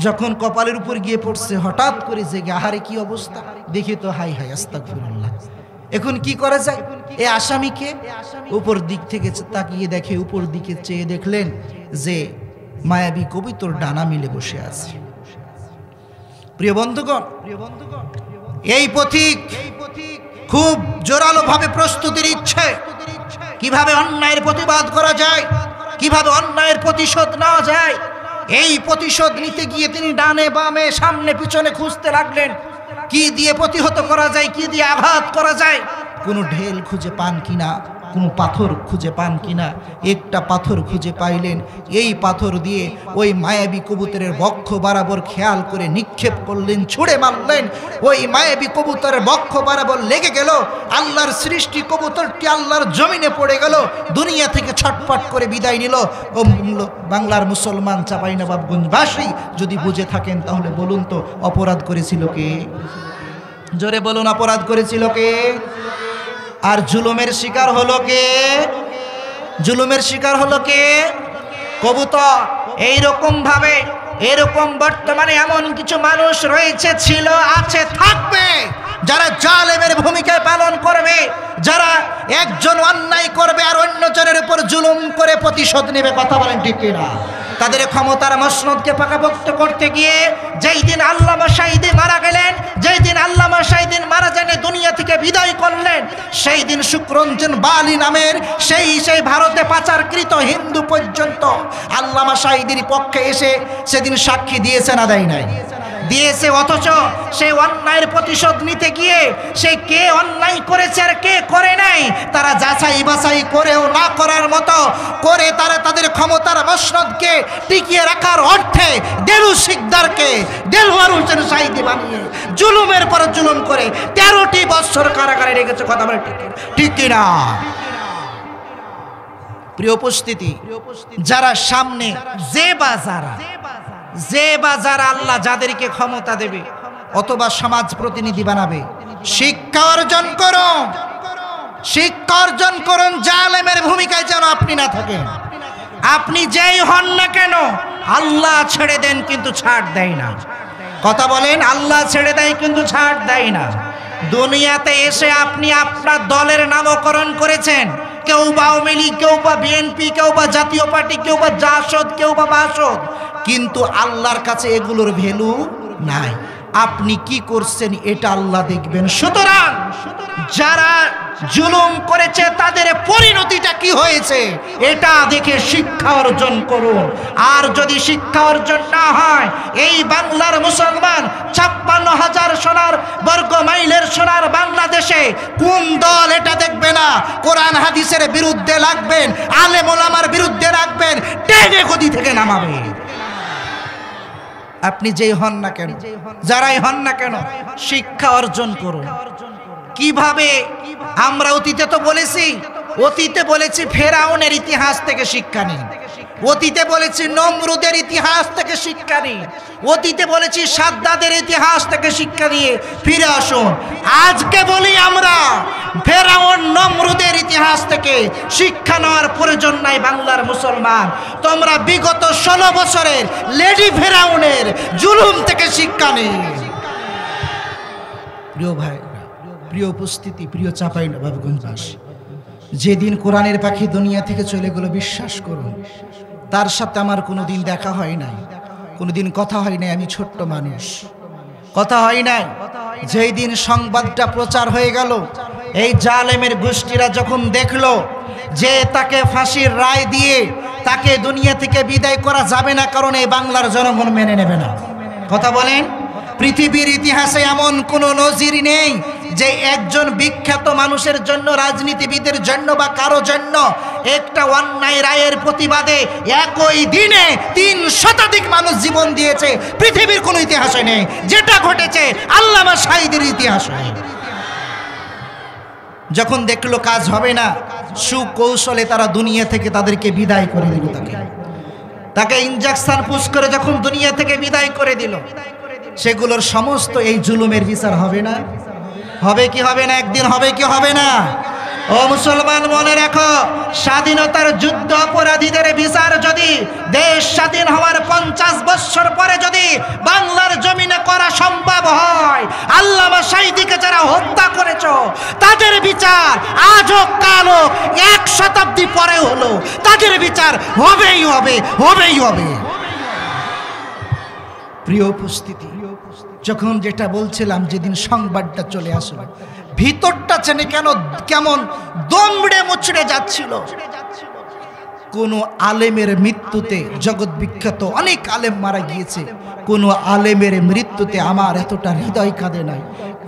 যখন কপালের উপর গিয়ে পড়ছে, হঠাৎ করে জেগে, আহারে কি অবস্থা, দেখি তো হাই হাই আস্তাগফিরুল্লাহ। এখন কি করা যায়? এই আসামিকে উপর দিক থেকে তাকিয়ে দেখে, উপর দিকে চেয়ে দেখলেন যে মায়াবী কবুতর ডানা মিলে বসে আছে। প্রিয় বন্ধুগণ, এই পথিক খুব জোরালো ভাবে প্রস্তুতি নিচ্ছে, কিভাবে অন্যায়ের প্রতিবাদ করা যায়, কিভাবে অন্যায়ের প্রতিশোধ নেওয়া যায়। এই প্রতিশোধ নিতে গিয়ে তিনি ডানে বামে সামনে পিছনে খুঁজতে লাগলেন, কি দিয়ে প্রতিহত করা যায়, কি দিয়ে আঘাত করা যায়। কোনো ঢেল খুঁজে পান কিনা, কোনো পাথর খুঁজে পান কিনা। একটা পাথর খুঁজে পাইলেন, এই পাথর দিয়ে ওই মায়াবী কবুতরের বক্ষ বরাবর খেয়াল করে নিক্ষেপ করলেন, ছুঁড়ে মারলেন। ওই মায়াবী কবুতরের বক্ষ বরাবর লেগে গেল। আল্লাহর সৃষ্টি কবুতরটি আল্লাহর জমিনে পড়ে গেল, দুনিয়া থেকে ছটফট করে বিদায় নিল। ও বাংলার মুসলমান চাঁপাইনবাবগঞ্জবাসী, যদি বুঝে থাকেন তাহলে বলুন তো অপরাধ করেছিল কে? জোরে বলুন, অপরাধ করেছিল কে? আর জুলুমের শিকার হলো কে? জুলুমের শিকার হলো কে? কবুতর। এইরকম ভাবে এরকম বর্তমানে এমন কিছু মানুষ রয়েছে, ছিল, আছে, থাকবে, যারা জালেমের ভূমিকা পালন করবে, যারা একজন অন্যায় করবে আর অন্যজনের উপর জুলুম করে প্রতিশোধ নেবে। কথা বলেন ঠিক কিনা? তাদের ক্ষমতার মসনদকে পাকাপোক্ত করতে গিয়ে যেই দিন আল্লামা শাহিদি মারা গেলেন, যেই দিন আল্লামা শাহিদিন মারা জেনে দুনিয়া থেকে বিদায় করলেন, সেই দিন শুক্রঞ্জন বালি নামের সেই ভারতে পাচারকৃত হিন্দু পর্যন্ত আল্লামা শাহিদির পক্ষে এসে সেদিন সাক্ষী দিয়েছে না দেয় নাই? দিয়েছে। অথচ সেই অন্যায়ের প্রতিশোধ নিতে গিয়ে সে কে অন্যায় করেছে আর কে করে নাই তারা যাচাই বাছাই করেও না করার মতো করে তারা তাদের ক্ষমতার মসনদকে টিকিয়ে রাখার অর্থে দেলু শিকদারকে দেলওয়ার হোসেন শাহিদি বানিয়ে জুলুমের পর জুলুম করে 13টি বছর কারাগারে রেখেছে। কথা বলে ঠিক কিনা? প্রিয় উপস্থিতি, যারা সামনে যে বা যারা আল্লাহ যাদেরকে ক্ষমতা দেবে অথবা সমাজ প্রতিনিধি বানাবে, শিক্ষা অর্জন করুন, শিক্ষা অর্জন করুন। জালেমের ভূমিকায় যেন আপনি না থাকেন। আপনি যেই হন না কেন, আল্লাহ ছেড়ে দেন কিন্তু ছাড় দেয় না। কথা বলেন, আল্লাহ ছেড়ে দেয় কিন্তু ছাড় দেয় না। দুনিয়াতে এসে আপনি আপনার দলের নামকরণ করেছেন, কেউ বা আওয়ামী লীগ, কেউ বা বিএনপি, কেউ বা জাতীয় পার্টি, কেউ বা জাসদ, কেউ বা বাসদ, কিন্তু আল্লাহর কাছে এগুলোর ভ্যালু নাই। আপনি কি করছেন এটা আল্লাহ দেখবেন। সুতরাং যারা জুলুম করেছে তাদের পরিণতিটা কি হয়েছে এটা দেখে শিক্ষা অর্জন করুন। আর যদি শিক্ষা অর্জন না হয়, এই বাংলার মুসলমান 56,000 সোনার বর্গ মাইলের সোনার বাংলাদেশে কোন দল এটা দেখবে না? কোরআন হাদিসের বিরুদ্ধে লাগবেন, আলেম ওলামার বিরুদ্ধে রাখবেন, টেনে গদি থেকে নামাবে। আপনি যেই হন না কেন, যারাই হন না কেন, শিক্ষা অর্জন করুন। কিভাবে? আমরা অতীতে বলেছি ফেরাউনের ইতিহাস থেকে শিক্ষা নিন, অতীতে বলেছি নমরুদের ইতিহাস থেকে শিক্ষা নিন, অতীতে বলেছি সাদ্দাদের ইতিহাস থেকে শিক্ষা নিয়ে ফিরে আসুন। আজকে বলি আমরা ফেরাউন নমরুদের ইতিহাস থেকে শিক্ষা নেওয়ার প্রয়োজন নাই। বাংলার মুসলমান, তোমরা বিগত 16 বছরের লেডি ফেরাউনের জুলুম থেকে শিক্ষা নিন। প্রিয় ভাই, প্রিয় উপস্থিতি, প্রিয় চাঁপাইনবাবগঞ্জবাসী, যেদিন কোরআনের পাখি দুনিয়া থেকে চলে গেল, বিশ্বাস করুন তার সাথে আমার কোনোদিন দেখা হয় নাই, কোনোদিন কথা হয় নাই, আমি ছোট্ট মানুষ, কথা হয় নাই। যেই দিন সংবাদটা প্রচার হয়ে গেল, এই জালেমের গোষ্ঠীরা যখন দেখলো যে তাকে ফাঁসির রায় দিয়ে তাকে দুনিয়া থেকে বিদায় করা যাবে না, কারণ এই বাংলার জনগণ মেনে নেবে না। কথা বলেন, পৃথিবীর ইতিহাসে এমন কোনো নজির নেই যে একজন বিখ্যাত মানুষের জন্য, রাজনীতিবিদের জন্য বা কারো জন্য একটা অন্যায় রায়ের প্রতিবাদে একই দিনে ৩ শতাধিক মানুষ জীবন দিয়েছে। পৃথিবীর কোনো ইতিহাসে নেই। যেটা ঘটেছে আল্লামা সাঈদীর ইতিহাসে। যখন দেখলো কাজ হবে না, সুকৌশলে তারা দুনিয়া থেকে তাদেরকে বিদায় করে দিল। তাকে ইনজেকশন পুশ করে যখন দুনিয়া থেকে বিদায় করে দিল, সেগুলোর সমস্ত এই জুলুমের বিচার হবে না? হবে কি হবে না? একদিন হবে কি হবে না? ও মুসলমান, মনে রাখো, স্বাধীনতার যুদ্ধ অপরাধীদের বিচার যদি দেশ স্বাধীন হওয়ার 50 বছর পরে যদি বাংলার জমিনে করা সম্ভব হয়, আল্লামা সাঈদীকে যারা হত্যা করেছ তাদের বিচার আজ হোক কাল হোক, 1 শতাব্দী পরে হলো, তাদের বিচার হবেই হবে, হবেই হবে। প্রিয় উপস্থিতি, যখন যেটা বলছিলাম, যেদিন সংবাদটা চলে আসলো, ভিতরটা চেনে কেমন দমড়ে মুচড়ে যাচ্ছিল। কোন আলেমের মৃত্যুতে, জগৎ বিখ্যাত অনেক আলেম মারা গিয়েছে, কোন আলেমের মৃত্যুতে আমার এতটা হৃদয় কাঁদে নাই।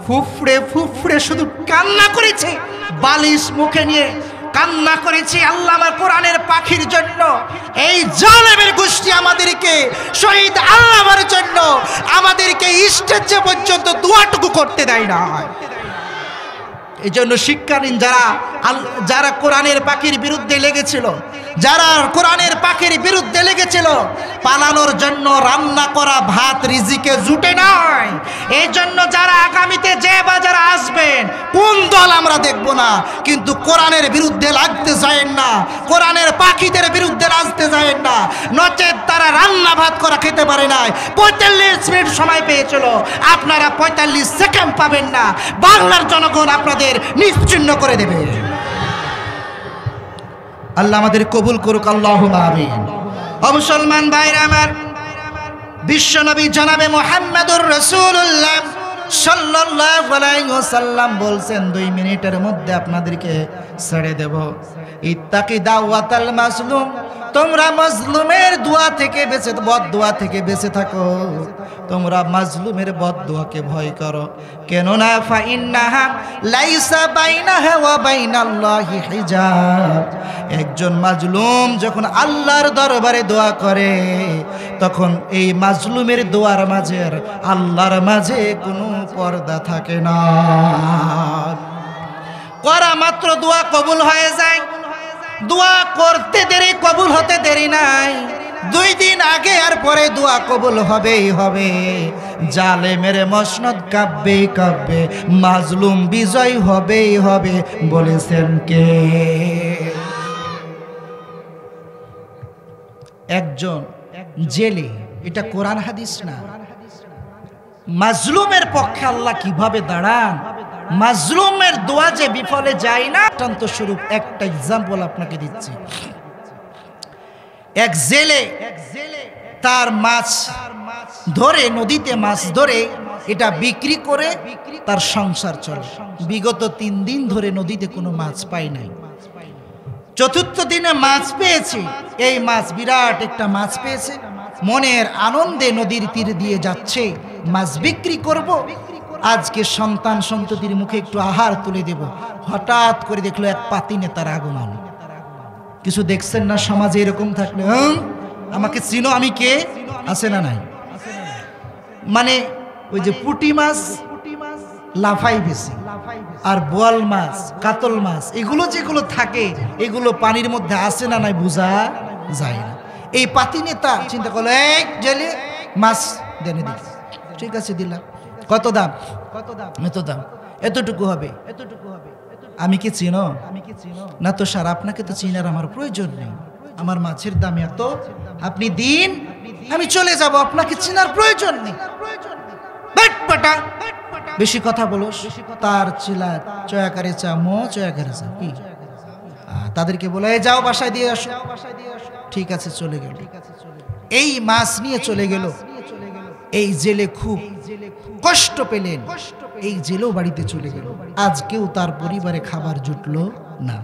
ফুফড়ে ফুফড়ে শুধু কান্না করেছে, বালিশ মুখে নিয়ে কান্না করেছি আল্লামা কোরআনের পাখির জন্য। এই জালেমের গোষ্ঠী আমাদেরকে, শহীদ আল্লামার জন্য আমাদেরকে স্টেজে পর্যন্ত দোয়াটুকু করতে দেয় না। এই জন্য শিক্ষা নিন, যারা কোরআনের পাখির বিরুদ্ধে লেগেছিল, যারা কোরআনের পাখির বিরুদ্ধে লেগেছিল, পালানোর জন্য রান্না করা ভাত রিজিকে জুটে নয়। এই জন্য যারা আগামীতে যে বাজারে আসবেন, কোন দল আমরা দেখব না, কিন্তু কোরআনের বিরুদ্ধে লাগতে যায়েন না, কোরআনের পাখিদের বিরুদ্ধে আসতে যায়েন না, নচেত তারা রান্না ভাত করা খেতে পারে নাই। 45 মিনিট সময় পেয়েছিল, আপনারা 45 সেকেন্ড পাবেন না। বাংলার জনগণ আপনাদের নিশ্চিহ্ন করে দেবে। আল্লাহ আমাদের কবুল করুক, আল্লাহুম্মা আমিন। ও মুসলমান ভাইরা আমার, বিশ্বনবী জনাবে মুহাম্মদুর রাসূলুল্লাহ সাল্লাল্লাহু আলাইহি ওয়াসাল্লাম বলছেন, 2 মিনিটের মধ্যে আপনাদেরকে ছেড়ে দেব। ইত্তাকি দাওয়াতাল মাজলুম, তোমরা মাজলুমের দোয়া থেকে বেঁচে, বদদোয়া থেকে বেঁচে থাকো। তোমরা মাজলুমের বদদোয়াকে ভয় করো, কেননা ফাইন্নাহা লাইসা বাইনাহা ওয়া বাইনাল্লাহি হিজাব। একজন মাজলুম যখন আল্লাহর দরবারে দোয়া করে, তখন এই মাজলুমের দোয়ার মাঝে আল্লাহর মাঝে কোনো পর্দা থাকে না। করা মাত্র দোয়া কবুল হয়ে যায়। দোয়া করতে দেরি, কবুল হতে দেরি নাই। 2 দিন আগে আর পরে দোয়া কবুল হবেই হবে। জালেমের মসনদ কাঁপবে কাঁপবে, মাজলুম বিজয় হবেই হবে, বলেছেন কে? একজন জেলে, এটা কোরআন হাদিস না। মাজলুমের পক্ষে আল্লাহ কিভাবে দাঁড়ান, মাজলুমের দোয়া যে বিফলে যায় না, দৃষ্টান্ত স্বরূপ একটা এক্সাম্পল আপনাকে দিচ্ছি। এক জেলে তার মাছ ধরে, নদীতে মাছ ধরে এটা বিক্রি করে তার সংসার চলে। বিগত 3 দিন ধরে নদীতে কোনো মাছ পাই নাই। 4র্থ দিনে মাছ পেয়েছে। এই মাছ, বিরাট একটা মাছ পেয়েছে, মনের আনন্দে নদীর তীর দিয়ে যাচ্ছে, মাছ বিক্রি করব, আজকে সন্তান সন্ততির মুখে একটু আহার তুলে দেব। হঠাৎ করে দেখলো এক পাতি নেতার আগমন। কিছু দেখছেন না সমাজে এরকম থাকলে, আমাকে চিনো, আমি কে, আছে না নাই? মানে ওই যে পুঁটি মাছ লাফাই বেশি, আর বোয়াল মাছ, কাতল মাছ, এগুলো যেগুলো থাকে, এগুলো পানির মধ্যে আসে না নাই বোঝা যায় না। এই পাতি নেতা চিন্তা করলো, এই জেলে মাছ দেনে দিল। ঠিক আছে, দিলাম। কত দাম? এত দাম, এতটুকু হবে। আমি কি চিনো? না তো স্যার, আপনাকে তো চিনার আমার প্রয়োজন নেই, আমার মাছের দাম এত, আপনি দিন, আমি চলে যাব, আপনাকে চিনার প্রয়োজন নেই। বেশি কথা বলো, তার চিলা চয়াকারে চা, মো চয়াকারে চা, কি তাদেরকে বলে যাও বাসায় দিয়ে আসো। ঠিক আছে, চলে গেল। এই মাছ নিয়ে চলে গেল। এই জেলে খুব কষ্ট পেলেন, এই জেলেও বাড়িতে চলে গেল। আজকেও তার পরিবারে খাবার জুটলো না।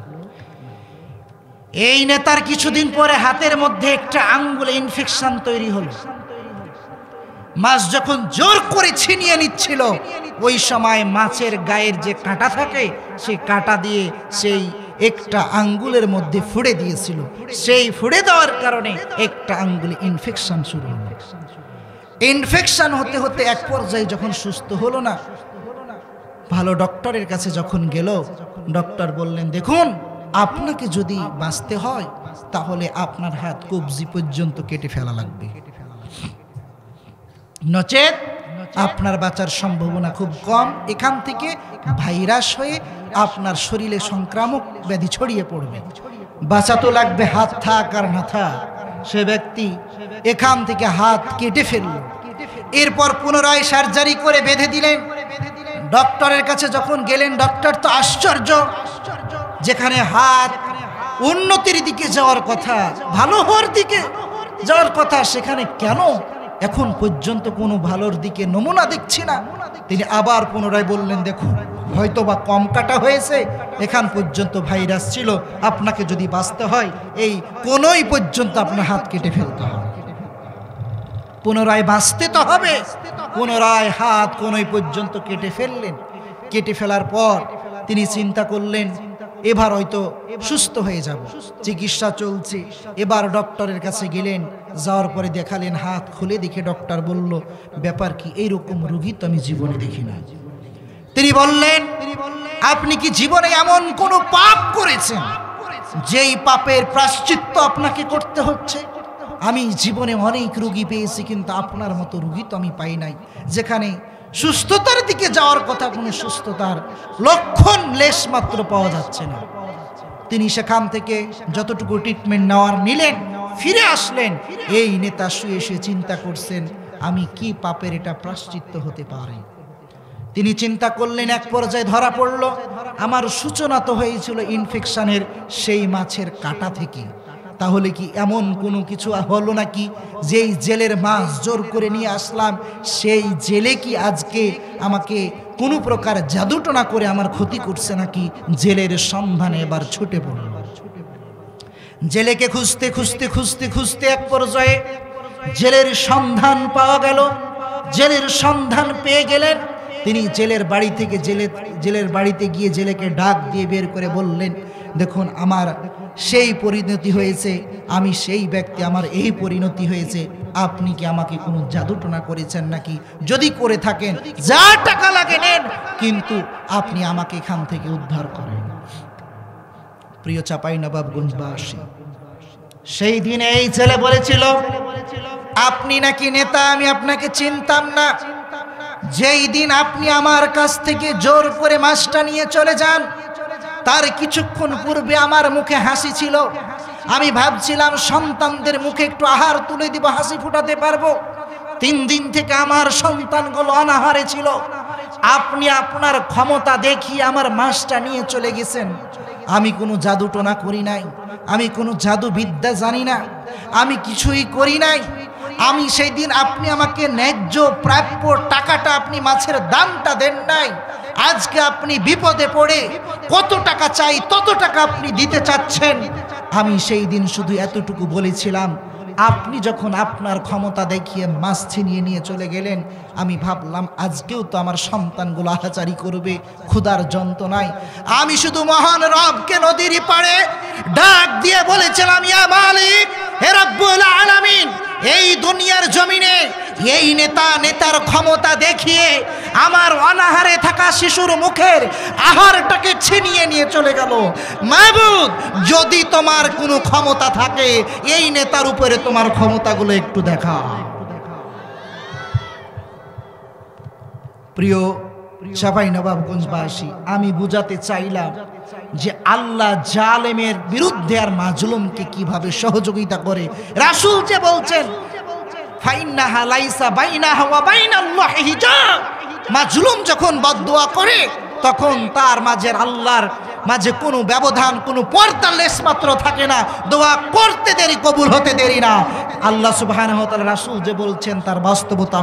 এই নেতার কিছুদিন পরে হাতের মধ্যে একটা আঙ্গুলে ইনফেকশন তৈরি হলো। মাছ যখন জোর করে ছিনিয়ে নিচ্ছিল, ওই সময় মাছের গায়ের যে কাঁটা থাকে, সেই কাঁটা দিয়ে সেই একটা আঙ্গুলের মধ্যে ফুঁড়ে দিয়েছিল। সেই ফুঁড়ে দেওয়ার কারণে একটা আঙ্গুলে ইনফেকশন শুরু হলো। ইনফেকশন হতে হতে এক পর্যায়ে যখন সুস্থ হলো না, ভালো ডক্টরের কাছে যখন গেল, ডক্টর বললেন, দেখুন, আপনাকে যদি বাঁচতে হয় তাহলে আপনার হাত কবজি পর্যন্ত কেটে ফেলা লাগবে, নচেত আপনার বাঁচার সম্ভাবনা খুব কম। এখান থেকে ভাইরাস হয়ে আপনার শরীরে সংক্রামক ব্যাধি ছড়িয়ে পড়বে। বাঁচাতো লাগবে, হাত থাক আর না থাক। সে ব্যক্তি এখান থেকে হাত কেটে ফেলল। এরপর পুনরায় সার্জারি করে বেঁধে দিলেন। ডক্টরের কাছে যখন গেলেন, ডক্টর তো আশ্চর্য, যেখানে হাত উন্নতির দিকে যাওয়ার কথা, ভালো হওয়ার দিকে যাওয়ার কথা, সেখানে কেন এখন পর্যন্ত কোনো ভালোর দিকে নমুনা দেখছি না। তিনি আবার পুনরায় বললেন, দেখুন, হয়তো বা কম কাটা হয়েছে, এখান পর্যন্ত ভাইরাস ছিল, আপনাকে যদি বাঁচতে হয় এই কোনোই পর্যন্ত আপনার হাত কেটে ফেলতে হবে। পুনরায় বাঁচতে তো হবে, পুনরায় হাত কোনোই পর্যন্ত কেটে ফেললেন। কেটে ফেলার পর তিনি চিন্তা করলেন, এবার হয়তো সুস্থ হয়ে যাব, চিকিৎসা চলছে। এবার ডক্টরের কাছে গেলেন, যাওয়ার পরে দেখালেন, হাত খুলে দেখে ডক্টর বলল, ব্যাপার কি, এইরকম রোগী তো আমি জীবনে দেখি না। তিনি বললেন, আপনি কি জীবনে এমন কোন পাপ করেছেন যেই পাপের প্রায়শ্চিত্ত আপনাকে করতে হচ্ছে? আমি জীবনে অনেক রোগী পেয়েছি, কিন্তু আপনার মতো রোগী তো আমি পাই নাই, যেখানে সুস্থতার দিকে যাওয়ার কথা, কোনো সুস্থতার লক্ষণ লেশ মাত্র পাওয়া যাচ্ছে না। তিনি সেখান থেকে যতটুকু ট্রিটমেন্ট নেওয়ার নিলেন, ফিরে আসলেন। এই নেতা শুয়ে শুয়ে চিন্তা করছেন, আমি কি পাপের এটা প্রায়শ্চিত্ত হতে পারে। তিনি চিন্তা করলেন, এক পর্যায়ে ধরা পড়ল, আমার সূচনা তো হয়েছিল ইনফেকশনের সেই মাছের কাঁটা থেকে। তাহলে কি এমন কোনো কিছু হলো নাকি, যেই জেলের মাছ জোর করে নিয়ে আসলাম, সেই জেলে কি আজকে আমাকে কোনো প্রকার জাদুটনা করে আমার ক্ষতি করছে নাকি? জেলের সন্ধানে এবার ছুটে পড়ল। জেলেকে খুঁজতে খুঁজতে খুঁজতে খুঁজতে এক পর্যায়ে জেলের সন্ধান পাওয়া গেল। জেলের সন্ধান পেয়ে গেলেন। তিনি জেলের বাড়ি থেকে জেলের বাড়িতে গিয়ে জেলেকে ডাক দিয়ে বের করে বললেন, দেখুন, আমার সেই পরিণতি হয়েছে, আমি সেই ব্যক্তি, আমার এই পরিণতি হয়েছে, আপনি কি আমাকে কোনো জাদুটনা করেছেন নাকি? যদি করে থাকেন যা টাকা লাগে নেন, কিন্তু আপনি আমাকে এখান থেকে উদ্ধার করেন। প্রিয় চাঁপাইনবাবগঞ্জবাসী, সেই দিনে এই ছেলে বলেছিল, আপনি নাকি নেতা, আমি আপনাকে চিনতাম না। যেই দিন আপনি আমার কাছ থেকে জোর করে মাছটা নিয়ে চলে যান, তার কিছুক্ষণ পূর্বে আমার মুখে হাসি ছিল। আমি ভাবছিলাম সন্তানদের মুখে একটু আহার তুলে দিব, হাসি ফুটাতে পারবো। 3 দিন থেকে আমার সন্তানগুলো অনাহারে ছিল। আপনি আপনার ক্ষমতা দেখিয়ে আমার মাছটা নিয়ে চলে গেছেন। আমি কোনো জাদুটোনা করি নাই, আমি কোনো জাদুবিদ্যা জানি না, আমি কিছুই করি নাই। আমি সেই দিন আপনি আমাকে ন্যায্য প্রাপ্য টাকাটা, আপনি মাছের দামটা দেন নাই। আজকে আপনি বিপদে পড়ে কত টাকা চাই তত টাকা আপনি দিতে চাচ্ছেন। আমি সেই দিন শুধু এতটুকু বলেছিলাম, আপনি যখন আপনার ক্ষমতা দেখিয়ে মাছ ছিনিয়ে নিয়ে চলে গেলেন, আমি ভাবলাম আজকেও তো আমার সন্তানগুলো আহাচারি করবে, ক্ষুধার যন্ত্রণায়। আমি শুধু মহান রবকে নদীর পাড়ে ডাক দিয়ে বলেছিলাম, ইয়া মালিক, হে রব্বুল আলামিন, এই দুনিয়ার জমিনে এই নেতার ক্ষমতা দেখিয়ে আমার অনাহারে থাকা শিশুর মুখের আহারটাকে ছিনিয়ে নিয়ে চলে গেল। মাবুদ, যদি তোমার কোনো ক্ষমতা থাকে, এই নেতার উপরে তোমার ক্ষমতাগুলো একটু দেখা। প্রিয় চাঁপাইনবাবগঞ্জবাসী, আমি বুঝাতে চাইলাম যে আল্লাহ জালেমের বিরুদ্ধে আর মাজলুমকে কিভাবে সহযোগিতা করে। রাসূল যে বলছেন, ফাইন্নাহা লাইসা বাইনাহা ওয়া বাইনাল্লাহি হিজাব, মাজলুম যখন বদদুয়া করে তখন তার মাঝে আল্লাহর মাঝে কোনো ব্যবধান, কোনো পর্দা লেশ মাত্র থাকে না। দোয়া করতে দেরি, কবুল হতে দেরি না। আল্লাহ সুবহানাহু ওয়া তাআলা, রাসূল যে বলছেন তার বাস্তবতা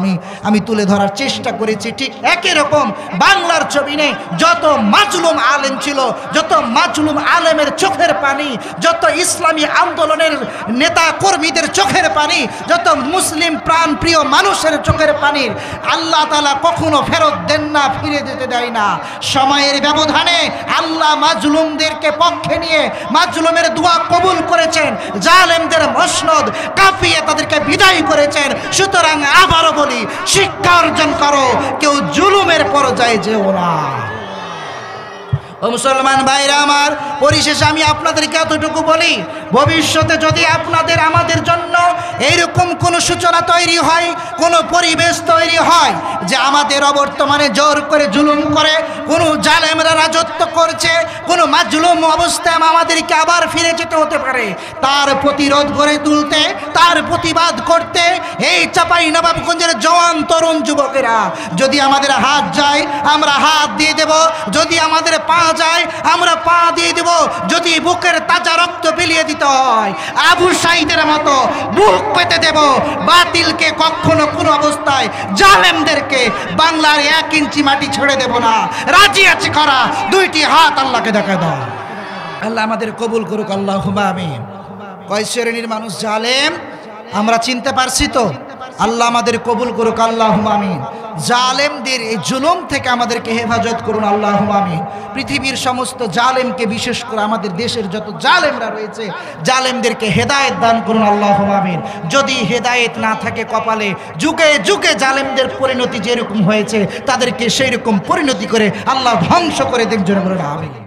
আমি তুলে ধরার চেষ্টা করেছি। ঠিক একই রকম বাংলার জমিনে যত মাজলুম আলেম ছিল, যত মাজলুম আলেমের চোখের পানি, যত ইসলামী আন্দোলনের নেতা কর্মীদের চোখের পানি, যত মুসলিম প্রাণ প্রিয় মানুষের চোখের পানি আল্লাহ তাআলা কখনো ফেরত দেন না, ফিরে যেতে দেয় না। সময়ের ব্যবধানে আল্লাহ মাজলুমদেরকে পক্ষে নিয়ে মাজলুমের দোয়া কবুল করেছেন, জালেমদের মসনদ কাঁপিয়ে তাদেরকে বিদায় করেছেন। সুতরাং আবারও বলি, শিক্ষা অর্জন করো, কেউ জুলুমের পর্যায়ে যেও না। ও মুসলমান ভাইরা আমার, পরিশেষে আমি আপনাদেরকে এতটুকু বলি, ভবিষ্যতে যদি আপনাদের আমাদের জন্য এইরকম কোনো সূচনা তৈরি হয়, কোনো পরিবেশ তৈরি হয় যে আমাদের অবর্তমানে জোর করে জুলুম করে কোনো জালেমরা রাজত্ব করছে, কোনো মাজলুম অবস্থায় আমাদেরকে আবার ফিরে যেতে হতে পারে, তার প্রতিরোধ গড়ে তুলতে, তার প্রতিবাদ করতে এই চাঁপাইনবাবগঞ্জের জওয়ান তরুণ যুবকেরা যদি আমাদের হাত যায় আমরা হাত দিয়ে দেব, যদি আমাদের পা যায় আমরা পা দিয়ে দেব, যদি বুকের তাজা রক্ত বিলিয়ে দিতে হয় আবু সাঈদের মতো বুক পেতে দেব। বাতিলকে কখনো কোনো অবস্থায়, জালেমদেরকে বাংলার 1 ইঞ্চি মাটি ছেড়ে দেব না। রাজি আছে করা, 2টি হাত আল্লাহকে দেখা দাও। আল্লাহ আমাদের কবুল করুক, আল্লাহুম্মা আমিন। কয় শ্রেণীর মানুষ জালেম আমরা চিনতে পারছি তো? আল্লাহ আমাদের কবুল করুক, আল্লাহুম্মা আমিন। জালেমদের এই জুলুম থেকে আমাদেরকে হেফাজত করুন, আল্লাহুম্মা আমিন। পৃথিবীর সমস্ত জালেমকে, বিশেষ করে আমাদের দেশের যত জালেমরা রয়েছে, জালেমদেরকে হেদায়েত দান করুন, আল্লাহুম্মা আমিন। যদি হেদায়েত না থাকে কপালে, যুগে যুগে জালেমদের পরিণতি যেরকম হয়েছে তাদেরকে সেই রকম পরিণতি করে আল্লাহ ধ্বংস করে দেন। জোরে বলুন আমিন।